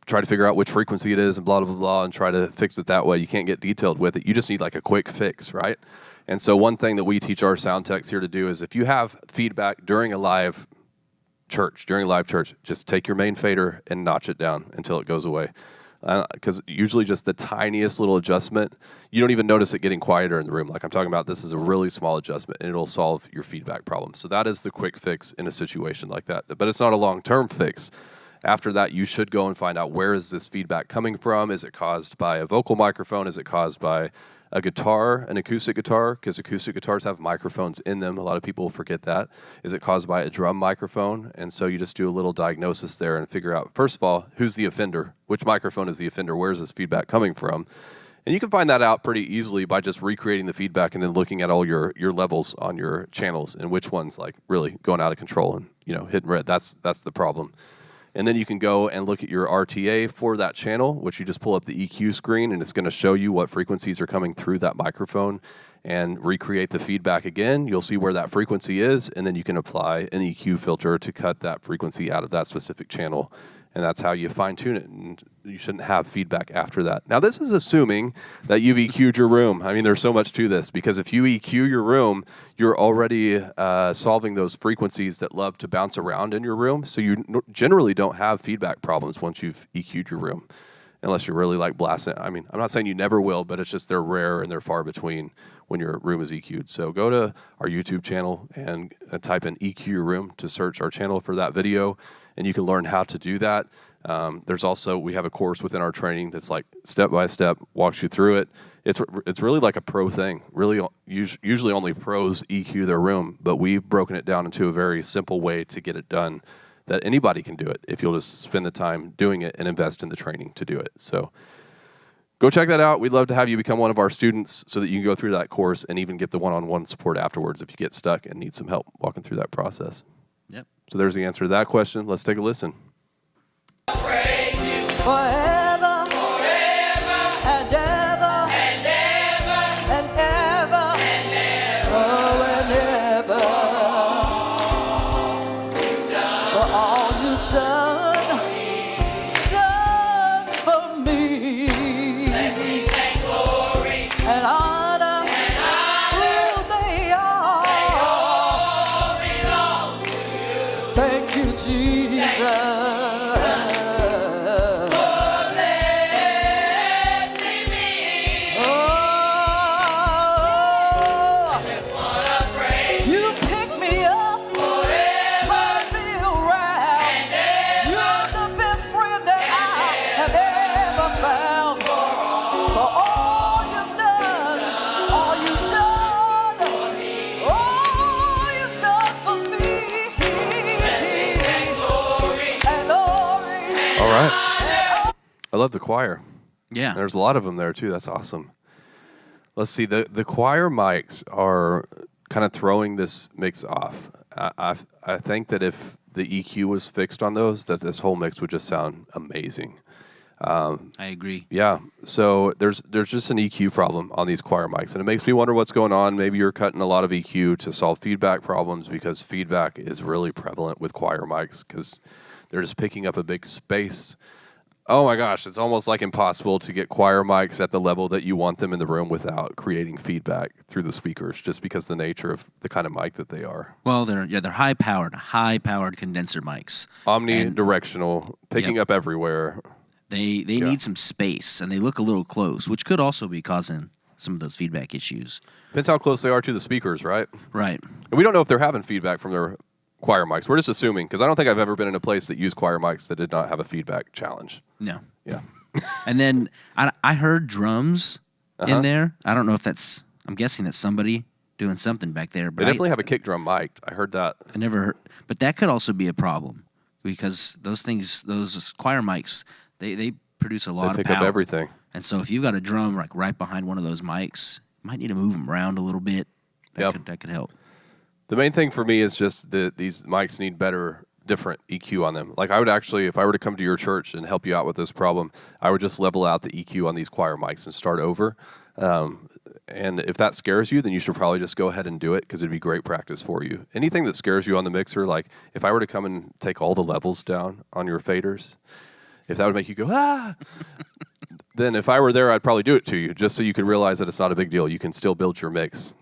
try to figure out which frequency it is and blah, blah, blah, and try to fix it that way. You can't get detailed with it. You just need, a quick fix, right? And so one thing that we teach our sound techs here to do is if you have feedback during live church, just take your main fader and notch it down until it goes away. Because usually just the tiniest little adjustment, you don't even notice it getting quieter in the room. Like I'm talking about, this is a really small adjustment, and it'll solve your feedback problem. So that is the quick fix in a situation like that. But it's not a long-term fix. After that, you should go and find out, where is this feedback coming from? Is it caused by a vocal microphone? Is it caused by a guitar, an acoustic guitar? Because acoustic guitars have microphones in them. A lot of people forget that. Is it caused by a drum microphone? And so you just do a little diagnosis there and figure out, first of all, who's the offender? Which microphone is the offender? Where is this feedback coming from? And you can find that out pretty easily by just recreating the feedback and then looking at all your levels on your channels and which one's really going out of control and hitting red. That's the problem. And then you can go and look at your RTA for that channel, which you just pull up the EQ screen, and it's going to show you what frequencies are coming through that microphone and recreate the feedback again. You'll see where that frequency is, and then you can apply an EQ filter to cut that frequency out of that specific channel. And that's how you fine-tune it, and you shouldn't have feedback after that. Now, this is assuming that you've EQ'd your room. I mean, there's so much to this, because if you EQ your room, you're already solving those frequencies that love to bounce around in your room, so you generally don't have feedback problems once you've EQ'd your room, unless you're really blasting. I mean, I'm not saying you never will, but it's just they're rare and they're far between when your room is EQ'd. So go to our YouTube channel and type in EQ your room to search our channel for that video, and you can learn how to do that. There's also, we have a course within our training that's step by step, walks you through it. It's really like a pro thing. Really, usually only pros EQ their room, but we've broken it down into a very simple way to get it done, that anybody can do it if you'll just spend the time doing it and invest in the training to do it. So go check that out. We'd love to have you become one of our students so that you can go through that course and even get the one-on-one support afterwards if you get stuck and need some help walking through that process. Yep. So there's the answer to that question. Let's take a listen. Forever, forever, and ever, and ever, and ever, and ever. I love the choir. Yeah. There's a lot of them there too. That's awesome. Let's see. The choir mics are kind of throwing this mix off. I think that if the EQ was fixed on those, that this whole mix would just sound amazing. I agree. Yeah. So there's just an EQ problem on these choir mics, and it makes me wonder what's going on. Maybe you're cutting a lot of EQ to solve feedback problems, because feedback is really prevalent with choir mics because they're just picking up a big space. Oh my gosh, it's almost like impossible to get choir mics at the level that you want them in the room without creating feedback through the speakers, just because the nature of the kind of mic that they are. Well, they're high powered condenser mics. Omnidirectional, picking up everywhere. They need some space, and they look a little close, which could also be causing some of those feedback issues. Depends how close they are to the speakers, right? Right. And we don't know if they're having feedback from their choir mics. We're just assuming, because I don't think I've ever been in a place that used choir mics that did not have a feedback challenge. No. Yeah. And then I heard drums in there. I don't know if that's, I'm guessing that's somebody doing something back there. But They definitely have a kick drum mic. I heard that. I never heard, but that could also be a problem, because those choir mics, they produce a lot They of pick power. up everything. And so if you've got a drum like right behind one of those mics, you might need to move them around a little bit. That could help. The main thing for me is just that these mics need better, different EQ on them. Like I would actually, if I were to come to your church and help you out with this problem, I would just level out the EQ on these choir mics and start over. And if that scares you, then you should probably just go ahead and do it, because it'd be great practice for you. Anything that scares you on the mixer, like if I were to come and take all the levels down on your faders, if that would make you go, ah, then if I were there, I'd probably do it to you, just so you could realize that it's not a big deal. You can still build your mix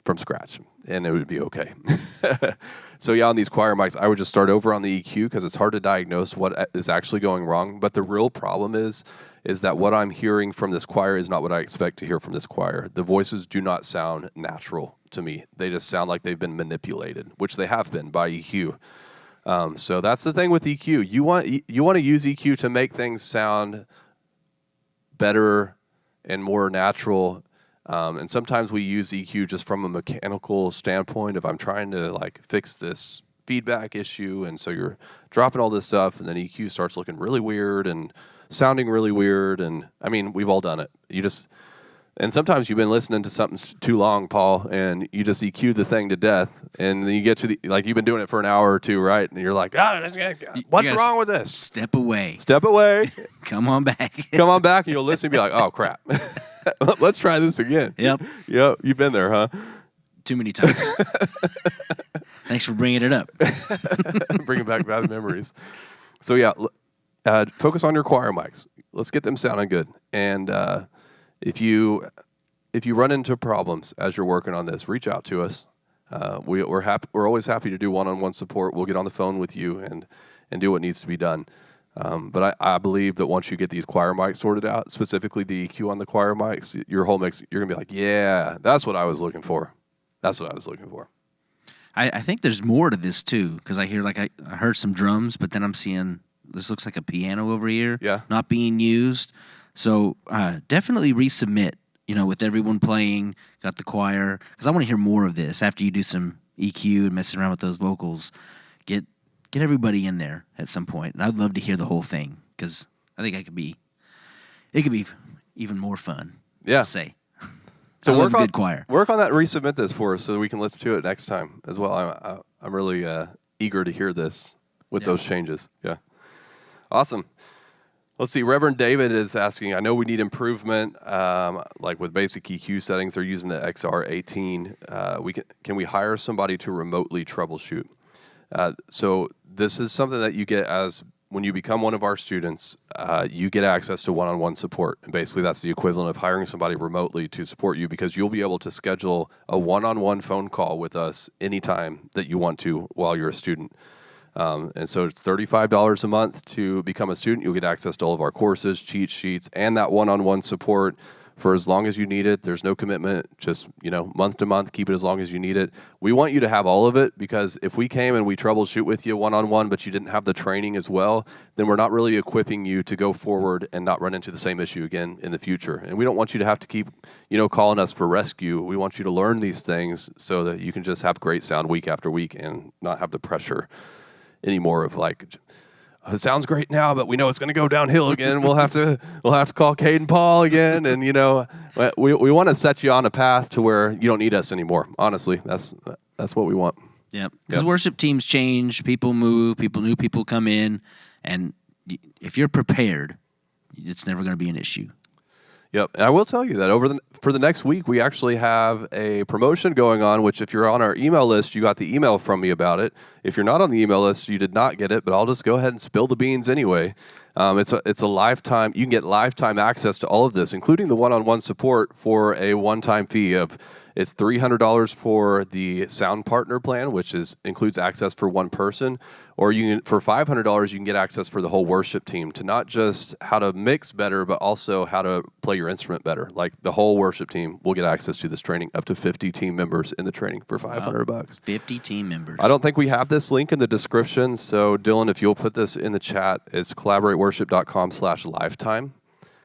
from scratch, and it would be okay. So yeah, on these choir mics, I would just start over on the EQ, because it's hard to diagnose what is actually going wrong. But the real problem is that what I'm hearing from this choir is not what I expect to hear from this choir. The voices do not sound natural to me. They just sound like they've been manipulated, which they have been by EQ. So that's the thing with EQ. You want to use EQ to make things sound better and more natural. And sometimes we use EQ just from a mechanical standpoint. If I'm trying to like fix this feedback issue, and so you're dropping all this stuff, and then EQ starts looking really weird and sounding really weird. And I mean, we've all done it. And sometimes you've been listening to something too long, Paul, and you just EQ the thing to death, and then you get to you've been doing it for an hour or two, right? And you're like, what's wrong with this? Step away. Step away. Come on back. Come on back, and you'll listen and be like, oh, crap. Let's try this again. Yep. You've been there, huh? Too many times. Thanks for bringing it up. Bringing back bad memories. So, yeah, focus on your choir mics. Let's get them sounding good. And if you run into problems as you're working on this, reach out to us. We're always happy to do one-on-one support. We'll get on the phone with you and do what needs to be done. But I believe that once you get these choir mics sorted out, specifically the EQ on the choir mics, your whole mix, you're going to be like, yeah, that's what I was looking for. That's what I was looking for. I think there's more to this, too, because I hear, I heard some drums, but then I'm seeing this looks like a piano over here, not being used. So definitely resubmit, with everyone playing, got the choir, because I want to hear more of this after you do some EQ and messing around with those vocals. Get everybody in there at some point, and I'd love to hear the whole thing, because I think it could be even more fun. Yeah. I'll say. So work on good choir. Work on that and resubmit this for us so that we can listen to it next time as well. I'm really eager to hear this with those changes. Yeah. Awesome. Let's see. Reverend David is asking, I know we need improvement, like with basic EQ settings. They're using the XR18. Can we hire somebody to remotely troubleshoot? So this is something that you get when you become one of our students, you get access to one-on-one support. And basically, that's the equivalent of hiring somebody remotely to support you, because you'll be able to schedule a one-on-one phone call with us anytime that you want to while you're a student. And so it's $35 a month to become a student. You'll get access to all of our courses, cheat sheets, and that one-on-one support for as long as you need it. There's no commitment, just, month to month, keep it as long as you need it. We want you to have all of it, because if we came and we troubleshoot with you one-on-one, but you didn't have the training as well, then we're not really equipping you to go forward and not run into the same issue again in the future. And we don't want you to have to keep, calling us for rescue. We want you to learn these things so that you can just have great sound week after week and not have the pressure anymore of it sounds great now, but we know it's going to go downhill again. We'll have to call Cade and Paul again, and we want to set you on a path to where you don't need us anymore. Honestly, that's what we want. Yep. Because worship teams change, people move, new people come in, and if you're prepared, it's never going to be an issue. Yep, and I will tell you that for the next week, we actually have a promotion going on, which if you're on our email list, you got the email from me about it. If you're not on the email list, you did not get it, but I'll just go ahead and spill the beans anyway. It's a lifetime, you can get lifetime access to all of this, including the one-on-one support for a one-time fee of, it's $300 for the sound partner plan, which includes access for one person, or for $500 you can get access for the whole worship team to not just how to mix better, but also how to play your instrument better. Like the whole worship team will get access to this training, up to 50 team members in the training for $500. 50 team members. I don't think we have this link in the description, so Dylan, if you'll put this in the chat, it's collaborateworship.com/lifetime.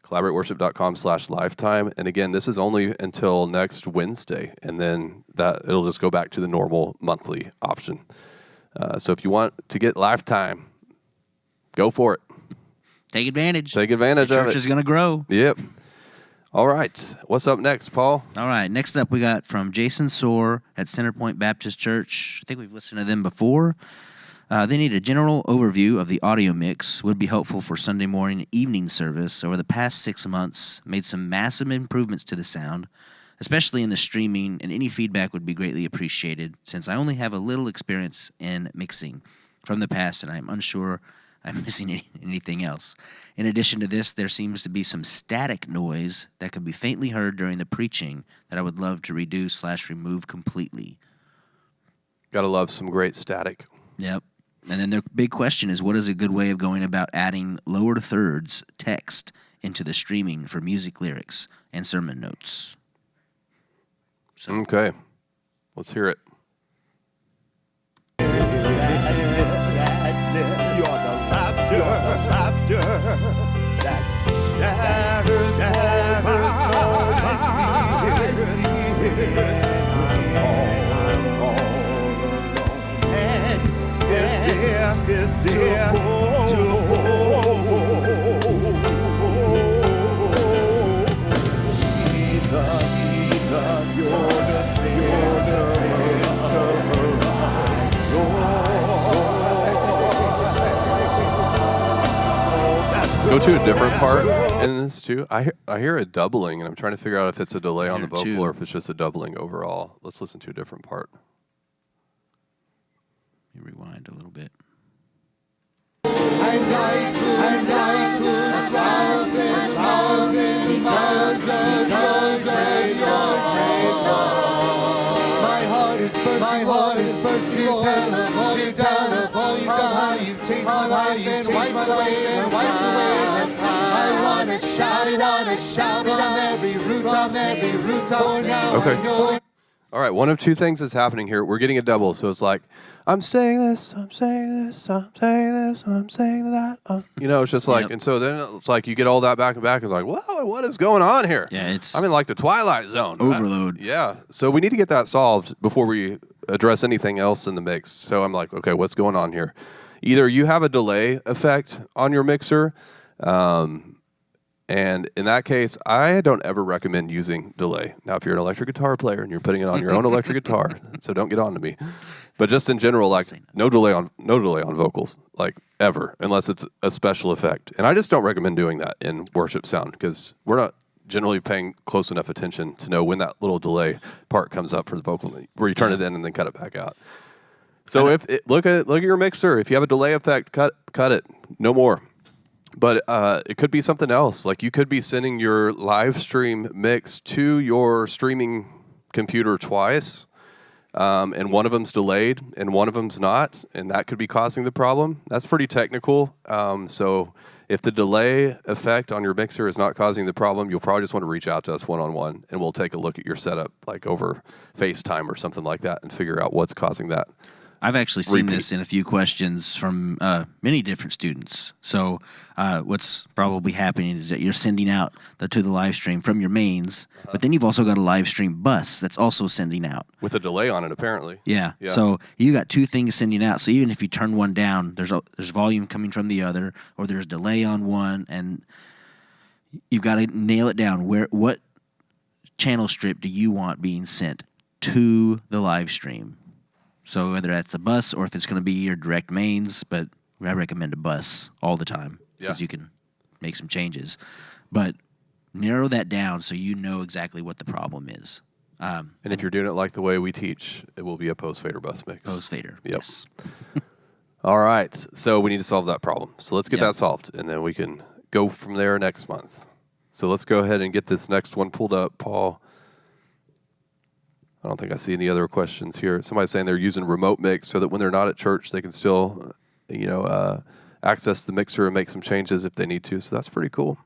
collaborateworship.com/lifetime. And again, this is only until next Wednesday, and then it'll just go back to the normal monthly option. So if you want to get lifetime, go for it. Take advantage. Take advantage of it. The church is going to grow. Yep. All right. What's up next, Paul? All right. Next up, we got from Jason Soar at Centerpoint Baptist Church. I think we've listened to them before. They need a general overview of the audio mix. Would be helpful for Sunday morning and evening service. Over the past 6 months, made some massive improvements to the sound, especially in the streaming, and any feedback would be greatly appreciated since I only have a little experience in mixing from the past and I'm unsure I'm missing anything else. In addition to this, there seems to be some static noise that can be faintly heard during the preaching that I would love to reduce/remove completely. Gotta love some great static. Yep. And then their big question is, what is a good way of going about adding lower thirds text into the streaming for music lyrics and sermon notes? So. Okay. Let's hear it. Go to a different part in this too. I hear a doubling, and I'm trying to figure out if it's a delay on the vocal or if it's just a doubling overall. Let's listen to a different part. You rewind a little bit. And I could rise and because of your great love. My heart is bursting, to tell of all you've done, how you've changed my life and wiped away. I wanna shout it on every rooftop, for now. Okay. All right, one of two things is happening here. We're getting a double, so it's like, I'm saying this, I'm saying this, I'm saying this, I'm saying that. It's just like, and so then it's like you get all that back and back, and it's like, whoa, what is going on here? Yeah, I'm in like the Twilight Zone. Overload. Yeah, so we need to get that solved before we address anything else in the mix. So I'm like, okay, what's going on here? Either you have a delay effect on your mixer, and in that case, I don't ever recommend using delay. Now, if you're an electric guitar player and you're putting it on your own electric guitar, so don't get on to me. But just in general, like no delay on vocals, like ever, unless it's a special effect. And I just don't recommend doing that in worship sound because we're not generally paying close enough attention to know when that little delay part comes up for the vocal, where you turn it in and then cut it back out. So look at your mixer. If you have a delay effect, cut it. No more. But it could be something else. Like you could be sending your live stream mix to your streaming computer twice, and one of them's delayed and one of them's not, and that could be causing the problem. That's pretty technical. So if the delay effect on your mixer is not causing the problem, you'll probably just want to reach out to us one-on-one, and we'll take a look at your setup, like over FaceTime or something like that, and figure out what's causing that. I've actually seen Repeat. this in a few questions from many different students. So what's probably happening is that you're sending out to the live stream from your mains, but then you've also got a live stream bus that's also sending out. With a delay on it, apparently. Yeah. Yeah. So you got two things sending out. So even if you turn one down, there's volume coming from the other, or there's delay on one, and you've got to nail it down. What channel strip do you want being sent to the live stream? So whether that's a bus or if it's going to be your direct mains, but I recommend a bus all the time because you can make some changes. But narrow that down so you know exactly what the problem is. And if you're doing it like the way we teach, it will be a post-fader bus mix. Post-fader, Yep. yes. All right. So we need to solve that problem. So let's get Yep. that solved, and then we can go from there next month. So let's go ahead and get this next one pulled up, Paul. I don't think I see any other questions here. Somebody's saying they're using remote mix so that when they're not at church, they can still, access the mixer and make some changes if they need to. So that's pretty cool.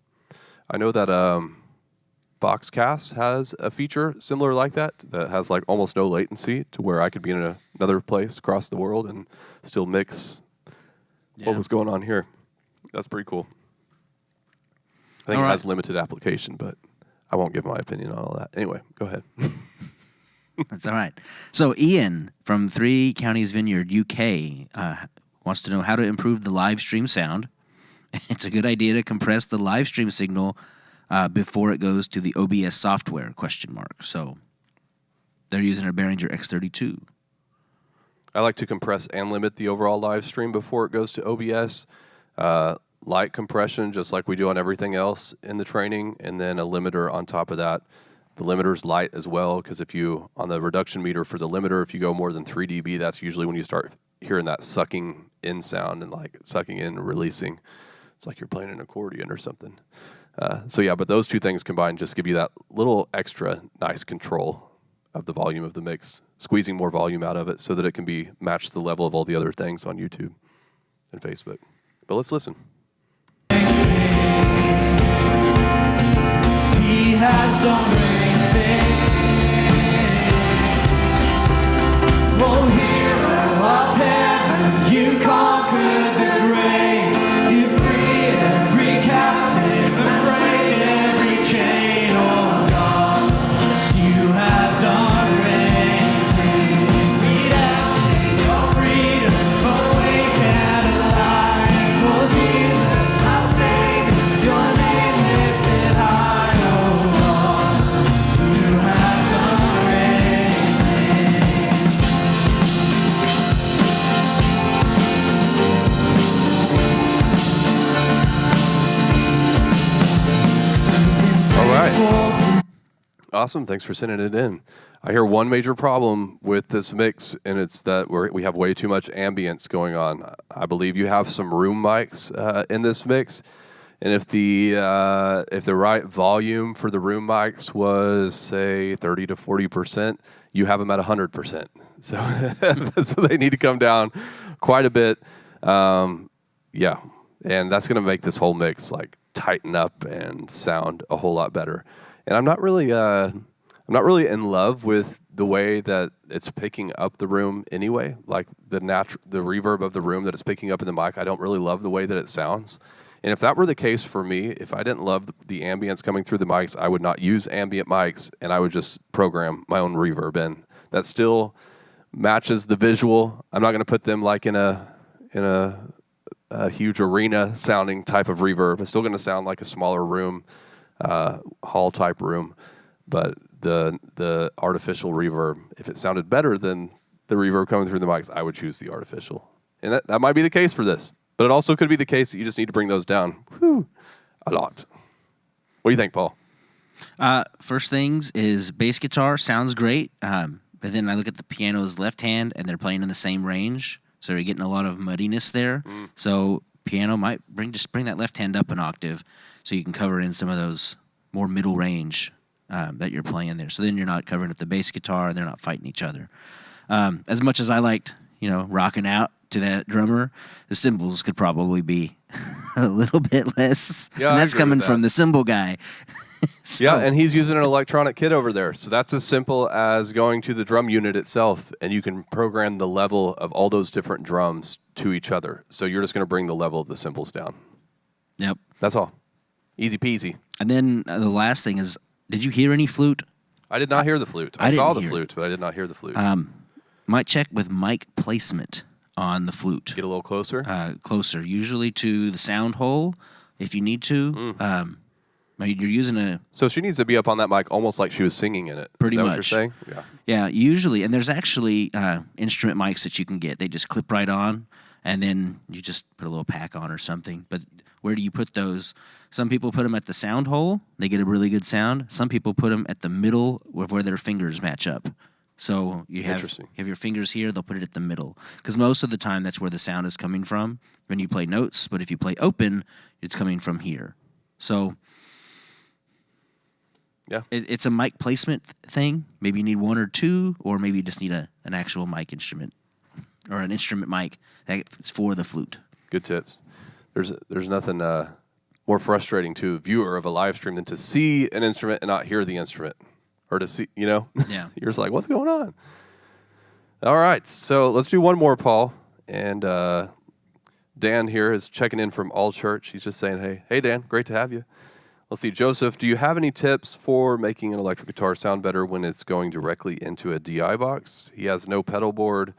I know that Boxcast has a feature similar like that has like almost no latency to where I could be in another place across the world and still mix what was going on here. That's pretty cool. I think it has limited application, but I won't give my opinion on all that. Anyway, go ahead. That's all right. So Ian from 3 Counties Vineyard UK wants to know how to improve the live stream sound. It's a good idea to compress the live stream signal before it goes to the OBS software, ? So they're using a Behringer X32. I like to compress and limit the overall live stream before it goes to OBS. Light compression, just like we do on everything else in the training, and then a limiter on top of that. The limiter's light as well, because if you, on the reduction meter for the limiter, if you go more than 3 dB, that's usually when you start hearing that sucking in sound and like sucking in and releasing. It's like you're playing an accordion or something. But those two things combined just give you that little extra nice control of the volume of the mix, squeezing more volume out of it so that it can be matched the level of all the other things on YouTube and Facebook. But let's listen. He has done great things. Oh, hero of heaven, you conquered the grave. You free every captive and break every chain. Oh, God, yes, you have done great things. Read out, sing your freedom, awake and alive. Oh, Jesus, our Savior, your name lifted high. Awesome. Thanks for sending it in. I hear one major problem with this mix, and it's that we have way too much ambience going on. I believe you have some room mics in this mix, and if the right volume for the room mics was, say, 30 to 40%, you have them at 100%. So, so they need to come down quite a bit. And that's going to make this whole mix like tighten up and sound a whole lot better. And I'm not really in love with the way that it's picking up the room anyway. Like the reverb of the room that it's picking up in the mic, I don't really love the way that it sounds. And if that were the case for me, if I didn't love the ambience coming through the mics, I would not use ambient mics, and I would just program my own reverb in. That still matches the visual. I'm not going to put them like in a huge arena sounding type of reverb. It's still going to sound like a smaller room, hall type room, but the artificial reverb, if it sounded better than the reverb coming through the mics, I would choose the artificial. And that might be the case for this, but it also could be the case that you just need to bring those down a lot. What do you think, Paul? First things is bass guitar sounds great, but then I look at the piano's left hand and they're playing in the same range, so you're getting a lot of muddiness there. So piano might bring that left hand up an octave, so you can cover in some of those more middle range that you're playing there. So then you're not covering up the bass guitar and they're not fighting each other. As much as I liked, rocking out to that drummer, the cymbals could probably be a little bit less. Yeah, and that's I agree coming with from that. the cymbal guy. So- Yeah, and he's using an electronic kit over there. So that's as simple as going to the drum unit itself, and you can program the level of all those different drums to each other. So you're just going to bring the level of the cymbals down. Yep. That's all. Easy peasy. And then the last thing is, did you hear any flute? I did not hear the flute. I I saw didn't the hear flute, but I did not hear the flute. Might check with mic placement on the flute. Get a little closer. Closer, usually to the sound hole, if you need to. You're using a So she needs to be up on that mic almost like she was singing in it. Pretty Is that much. what you're saying? Yeah. yeah, usually, and there's actually instrument mics that you can get. They just clip right on, and then you just put a little pack on or something. But where do you put those? Some people put them at the sound hole. They get a really good sound. Some people put them at the middle of where their fingers match up. So you have your fingers here, they'll put it at the middle. Because most of the time, that's where the sound is coming from when you play notes. But if you play open, it's coming from here. So Yeah. it's a mic placement thing. Maybe you need one or two, or maybe you just need an actual mic instrument or an instrument mic that's for the flute. Good tips. There's nothing more frustrating to a viewer of a live stream than to see an instrument and not hear the instrument. Or to see, Yeah. You're just like, what's going on? All right, so let's do one more, Paul. And Dan here is checking in from All Church. He's just saying, hey, Dan, great to have you. Let's see, Joseph, do you have any tips for making an electric guitar sound better when it's going directly into a DI box? He has no pedal board.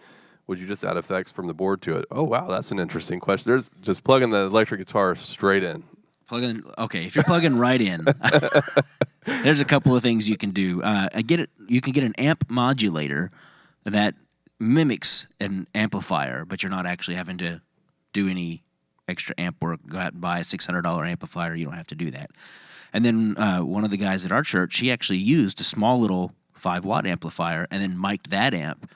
Would you just add effects from the board to it? Oh, wow, that's an interesting question. There's just plugging the electric guitar straight in. Okay, if you're plugging right in, there's a couple of things you can do. You can get an amp modulator that mimics an amplifier, but you're not actually having to do any extra amp work. Go out and buy a $600 amplifier. You don't have to do that. And then one of the guys at our church, he actually used a small little 5-watt amplifier and then mic'd that amp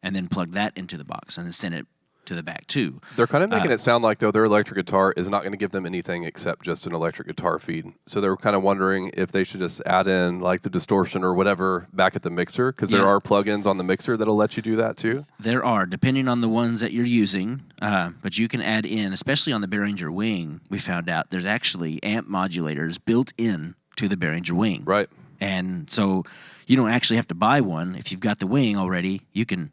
and then plugged that into the box and then sent it to the back too. They're kind of making it sound like, though, their electric guitar is not going to give them anything except just an electric guitar feed. So they were kind of wondering if they should just add in like the distortion or whatever back at the mixer, because there are plugins on the mixer that'll let you do that too. There are, depending on the ones that you're using, but you can add in, especially on the Behringer Wing, we found out there's actually amp modulators built in to the Behringer Wing. Right. And so you don't actually have to buy one. If you've got the wing already, you can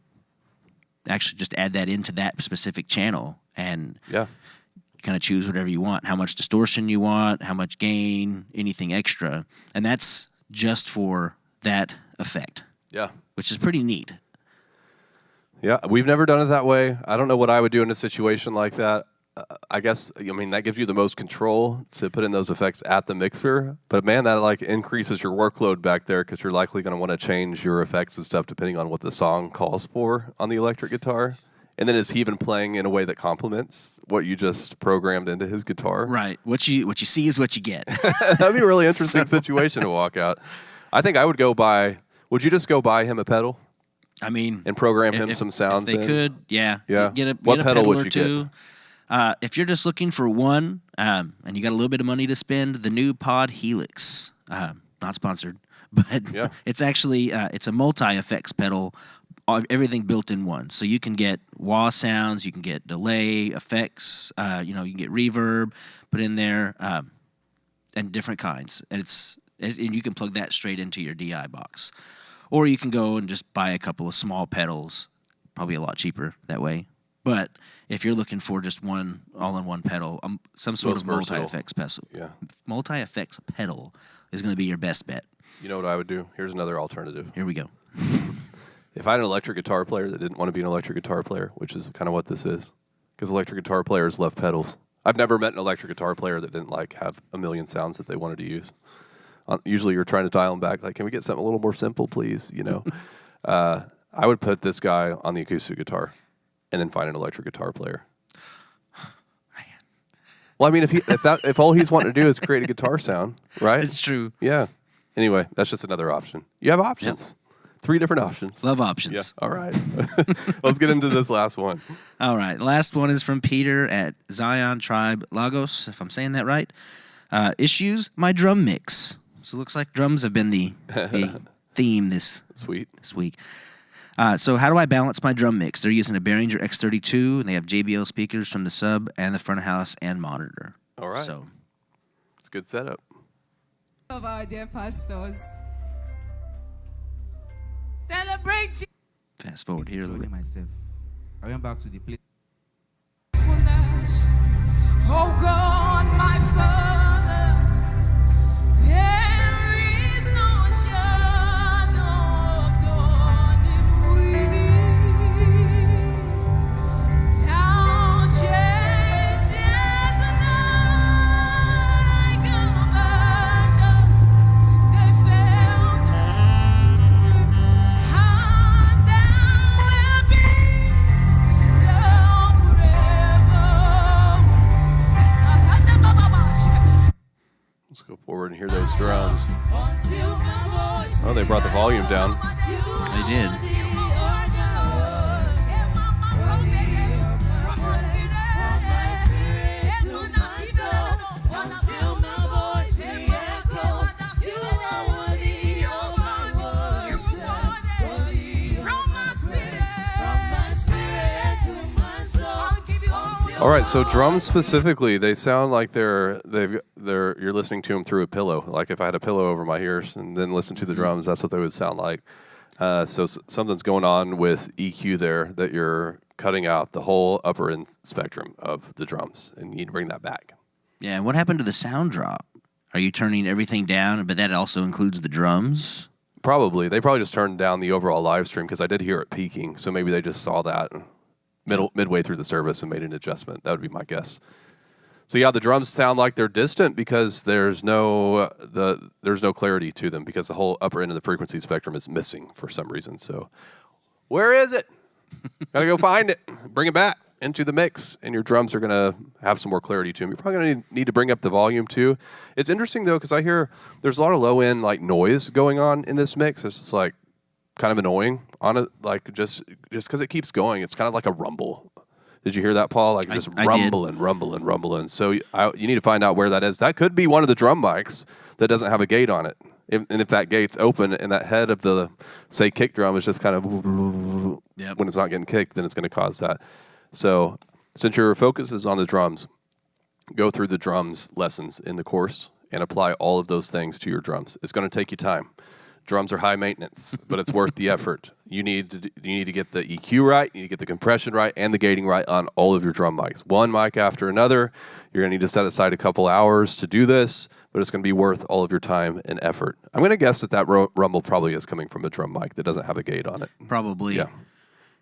actually just add that into that specific channel and kind of choose whatever you want, how much distortion you want, how much gain, anything extra. And that's just for that effect. Yeah. Which is pretty neat. Yeah, we've never done it that way. I don't know what I would do in a situation like that. I guess, that gives you the most control to put in those effects at the mixer. But, man, that, increases your workload back there because you're likely going to want to change your effects and stuff depending on what the song calls for on the electric guitar. And then is he even playing in a way that complements what you just programmed into his guitar? Right. What you see is what you get. That'd be a really interesting situation to walk out. I think I would go buy... Would you just go buy him a pedal? And program him some sounds if they could, yeah. Yeah. Get a What pedal would or you two. get? If you're just looking for one and you got a little bit of money to spend, the new Pod Helix, not sponsored, but it's actually it's a multi-effects pedal, everything built in one. So you can get wah sounds, you can get delay effects, you can get reverb put in there, and different kinds. And you can plug that straight into your DI box, or you can go and just buy a couple of small pedals, probably a lot cheaper that way. But if you're looking for just one all-in-one pedal, some sort of multi-effects pedal, multi-effects pedal is going to be your best bet. You know what I would do? Here's another alternative. Here we go. If I had an electric guitar player that didn't want to be an electric guitar player, which is kind of what this is, because electric guitar players love pedals. I've never met an electric guitar player that didn't have a million sounds that they wanted to use. Usually you're trying to dial them back, can we get something a little more simple, please? I would put this guy on the acoustic guitar. And then find an electric guitar player. Well, if all he's wanting to do is create a guitar sound, right? It's true. Yeah. Anyway, that's just another option. You have options. Yep. 3 different options. Love options. Yeah. All right. Let's get into this last one. All right. Last one is from Peter at Zion Trybe Lagos, if I'm saying that right. Issues, my drum mix. So it looks like drums have been the theme this week. So how do I balance my drum mix? They're using a Behringer X32, and they have JBL speakers from the sub and the front of house and monitor. All right. So it's a good setup. Of our dear pastors. Celebrate Jesus. Fast forward here a little bit. myself. I went back to the place. Oh God, my Father, there is no shadow of turning with thee. Thou changest like a measure, they failed, and thou wilt be thou forever. Let's go forward and hear those drums. Oh, they brought the volume down. They did. All right, so drums specifically, they sound like you're listening to them through a pillow. Like if I had a pillow over my ears and then listen to the drums, that's what they would sound like. So something's going on with EQ there that you're cutting out the whole upper end spectrum of the drums, and you need to bring that back. Yeah, and what happened to the sound drop? Are you turning everything down, but that also includes the drums? Probably. They probably just turned down the overall live stream because I did hear it peaking, so maybe they just saw that midway through the service and made an adjustment. That would be my guess. So yeah, the drums sound like they're distant because there's no clarity to them because the whole upper end of the frequency spectrum is missing for some reason. So where is it? Gotta go find it. Bring it back into the mix, and your drums are gonna have some more clarity to them. You're probably gonna need to bring up the volume too. It's interesting though because I hear there's a lot of low end like noise going on in this mix. It's just like kind of annoying on it, like just because it keeps going. It's kind of like a rumble. Did you hear that, Paul? Like just rumbling. So you need to find out where that is. That could be one of the drum mics that doesn't have a gate on it. And if that gate's open and that head of the, say, kick drum is just kind of when it's not getting kicked, then it's going to cause that. So since your focus is on the drums, go through the drums lessons in the course and apply all of those things to your drums. It's going to take you time. Drums are high maintenance, but it's worth the effort. You need to get the EQ right, you need to get the compression right, and the gating right on all of your drum mics. One mic after another. You're going to need to set aside a couple hours to do this, but it's going to be worth all of your time and effort. I'm going to guess that rumble probably is coming from a drum mic that doesn't have a gate on it. Probably. Yeah.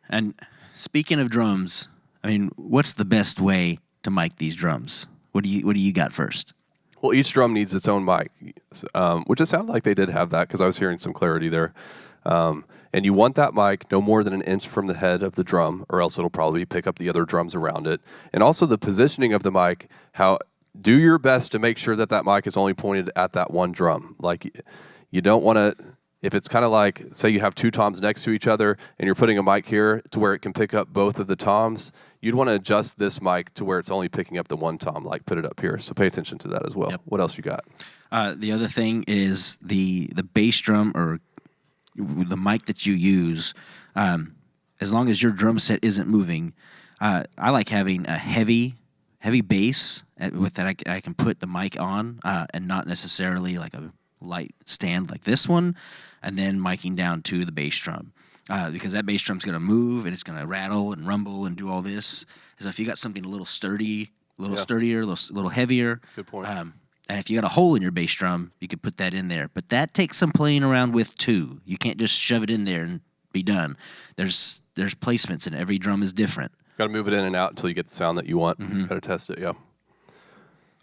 And speaking of drums, I mean, what's the best way to mic these drums? What do you got first? Well, each drum needs its own mic, which it sounded like they did have that because I was hearing some clarity there. And you want that mic no more than an inch from the head of the drum, or else it'll probably pick up the other drums around it. And also the positioning of the mic, do your best to make sure that mic is only pointed at that one drum. Like you don't want to, if it's kind of like, say you have two toms next to each other and you're putting a mic here to where it can pick up both of the toms, you'd want to adjust this mic to where it's only picking up the one tom, like put it up here. So pay attention to that as well. Yep. What else you got? The other thing is the bass drum or the mic that you use, as long as your drum set isn't moving, I like having a heavy bass with that I can put the mic on and not necessarily like a light stand like this one, and then miking down to the bass drum. Because that bass drum's going to move and it's going to rattle and rumble and do all this. So if you got something a little sturdier, a little heavier. Good point. And if you got a hole in your bass drum, you could put that in there. But that takes some playing around with too. You can't just shove it in there and be done. There's placements and every drum is different. Got to move it in and out until you get the sound that you want. Got to test it, yeah.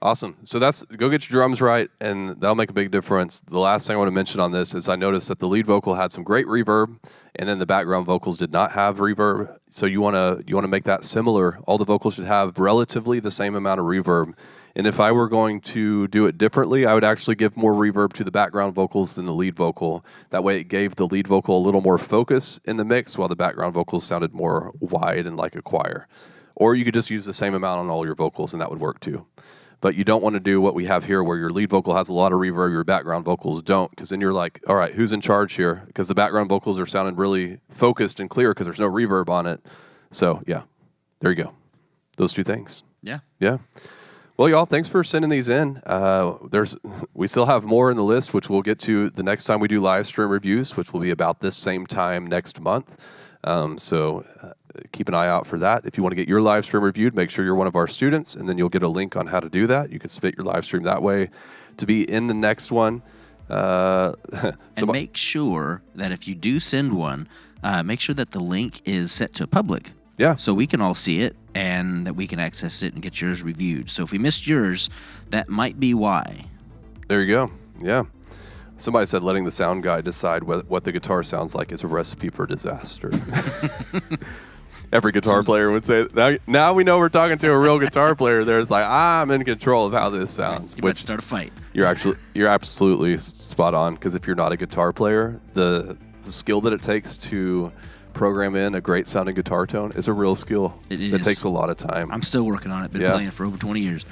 Awesome. So go get your drums right, and that'll make a big difference. The last thing I want to mention on this is I noticed that the lead vocal had some great reverb, and then the background vocals did not have reverb. So you want to make that similar. All the vocals should have relatively the same amount of reverb. And if I were going to do it differently, I would actually give more reverb to the background vocals than the lead vocal. That way it gave the lead vocal a little more focus in the mix, while the background vocals sounded more wide and like a choir. Or you could just use the same amount on all your vocals, and that would work too. But you don't want to do what we have here where your lead vocal has a lot of reverb, your background vocals don't, because then you're like, all right, who's in charge here? Because the background vocals are sounding really focused and clear because there's no reverb on it. So, yeah, there you go. Those two things. Yeah. Yeah. Well, y'all, thanks for sending these in. We still have more in the list, which we'll get to the next time we do live stream reviews, which will be about this same time next month. So keep an eye out for that. If you want to get your live stream reviewed, make sure you're one of our students, and then you'll get a link on how to do that. You can submit your live stream that way to be in the next one. And make sure that if you do send one, make sure that the link is set to public. Yeah. So we can all see it and that we can access it and get yours reviewed. So if we missed yours, that might be why. There you go. Yeah. Somebody said letting the sound guy decide what the guitar sounds like is a recipe for disaster. Every guitar player would say, now we know we're talking to a real guitar player. There's like, I'm in control of how this sounds. You might start a fight. You're absolutely spot on, because if you're not a guitar player, the skill that it takes to program in a great sounding guitar tone is a real skill. It is. It takes a lot of time. I'm still working on it. Been playing it for over 20 years.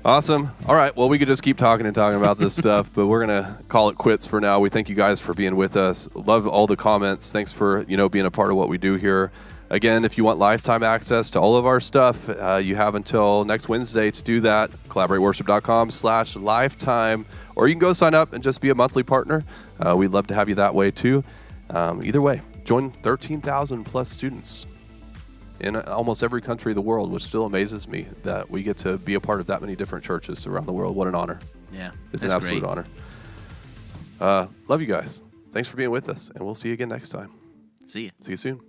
Awesome. All right. Well, we could just keep talking about this stuff, but we're going to call it quits for now. We thank you guys for being with us. Love all the comments. Thanks for, being a part of what we do here. Again, if you want lifetime access to all of our stuff, you have until next Wednesday to do that. CollaborateWorship.com/lifetime, or you can go sign up and just be a monthly partner. We'd love to have you that way too. Either way, join 13,000 plus students in almost every country of the world, which still amazes me that we get to be a part of that many different churches around the world. What an honor. Yeah, it's an absolute honor. Love you guys. Thanks for being with us, and we'll see you again next time. See you. See you soon.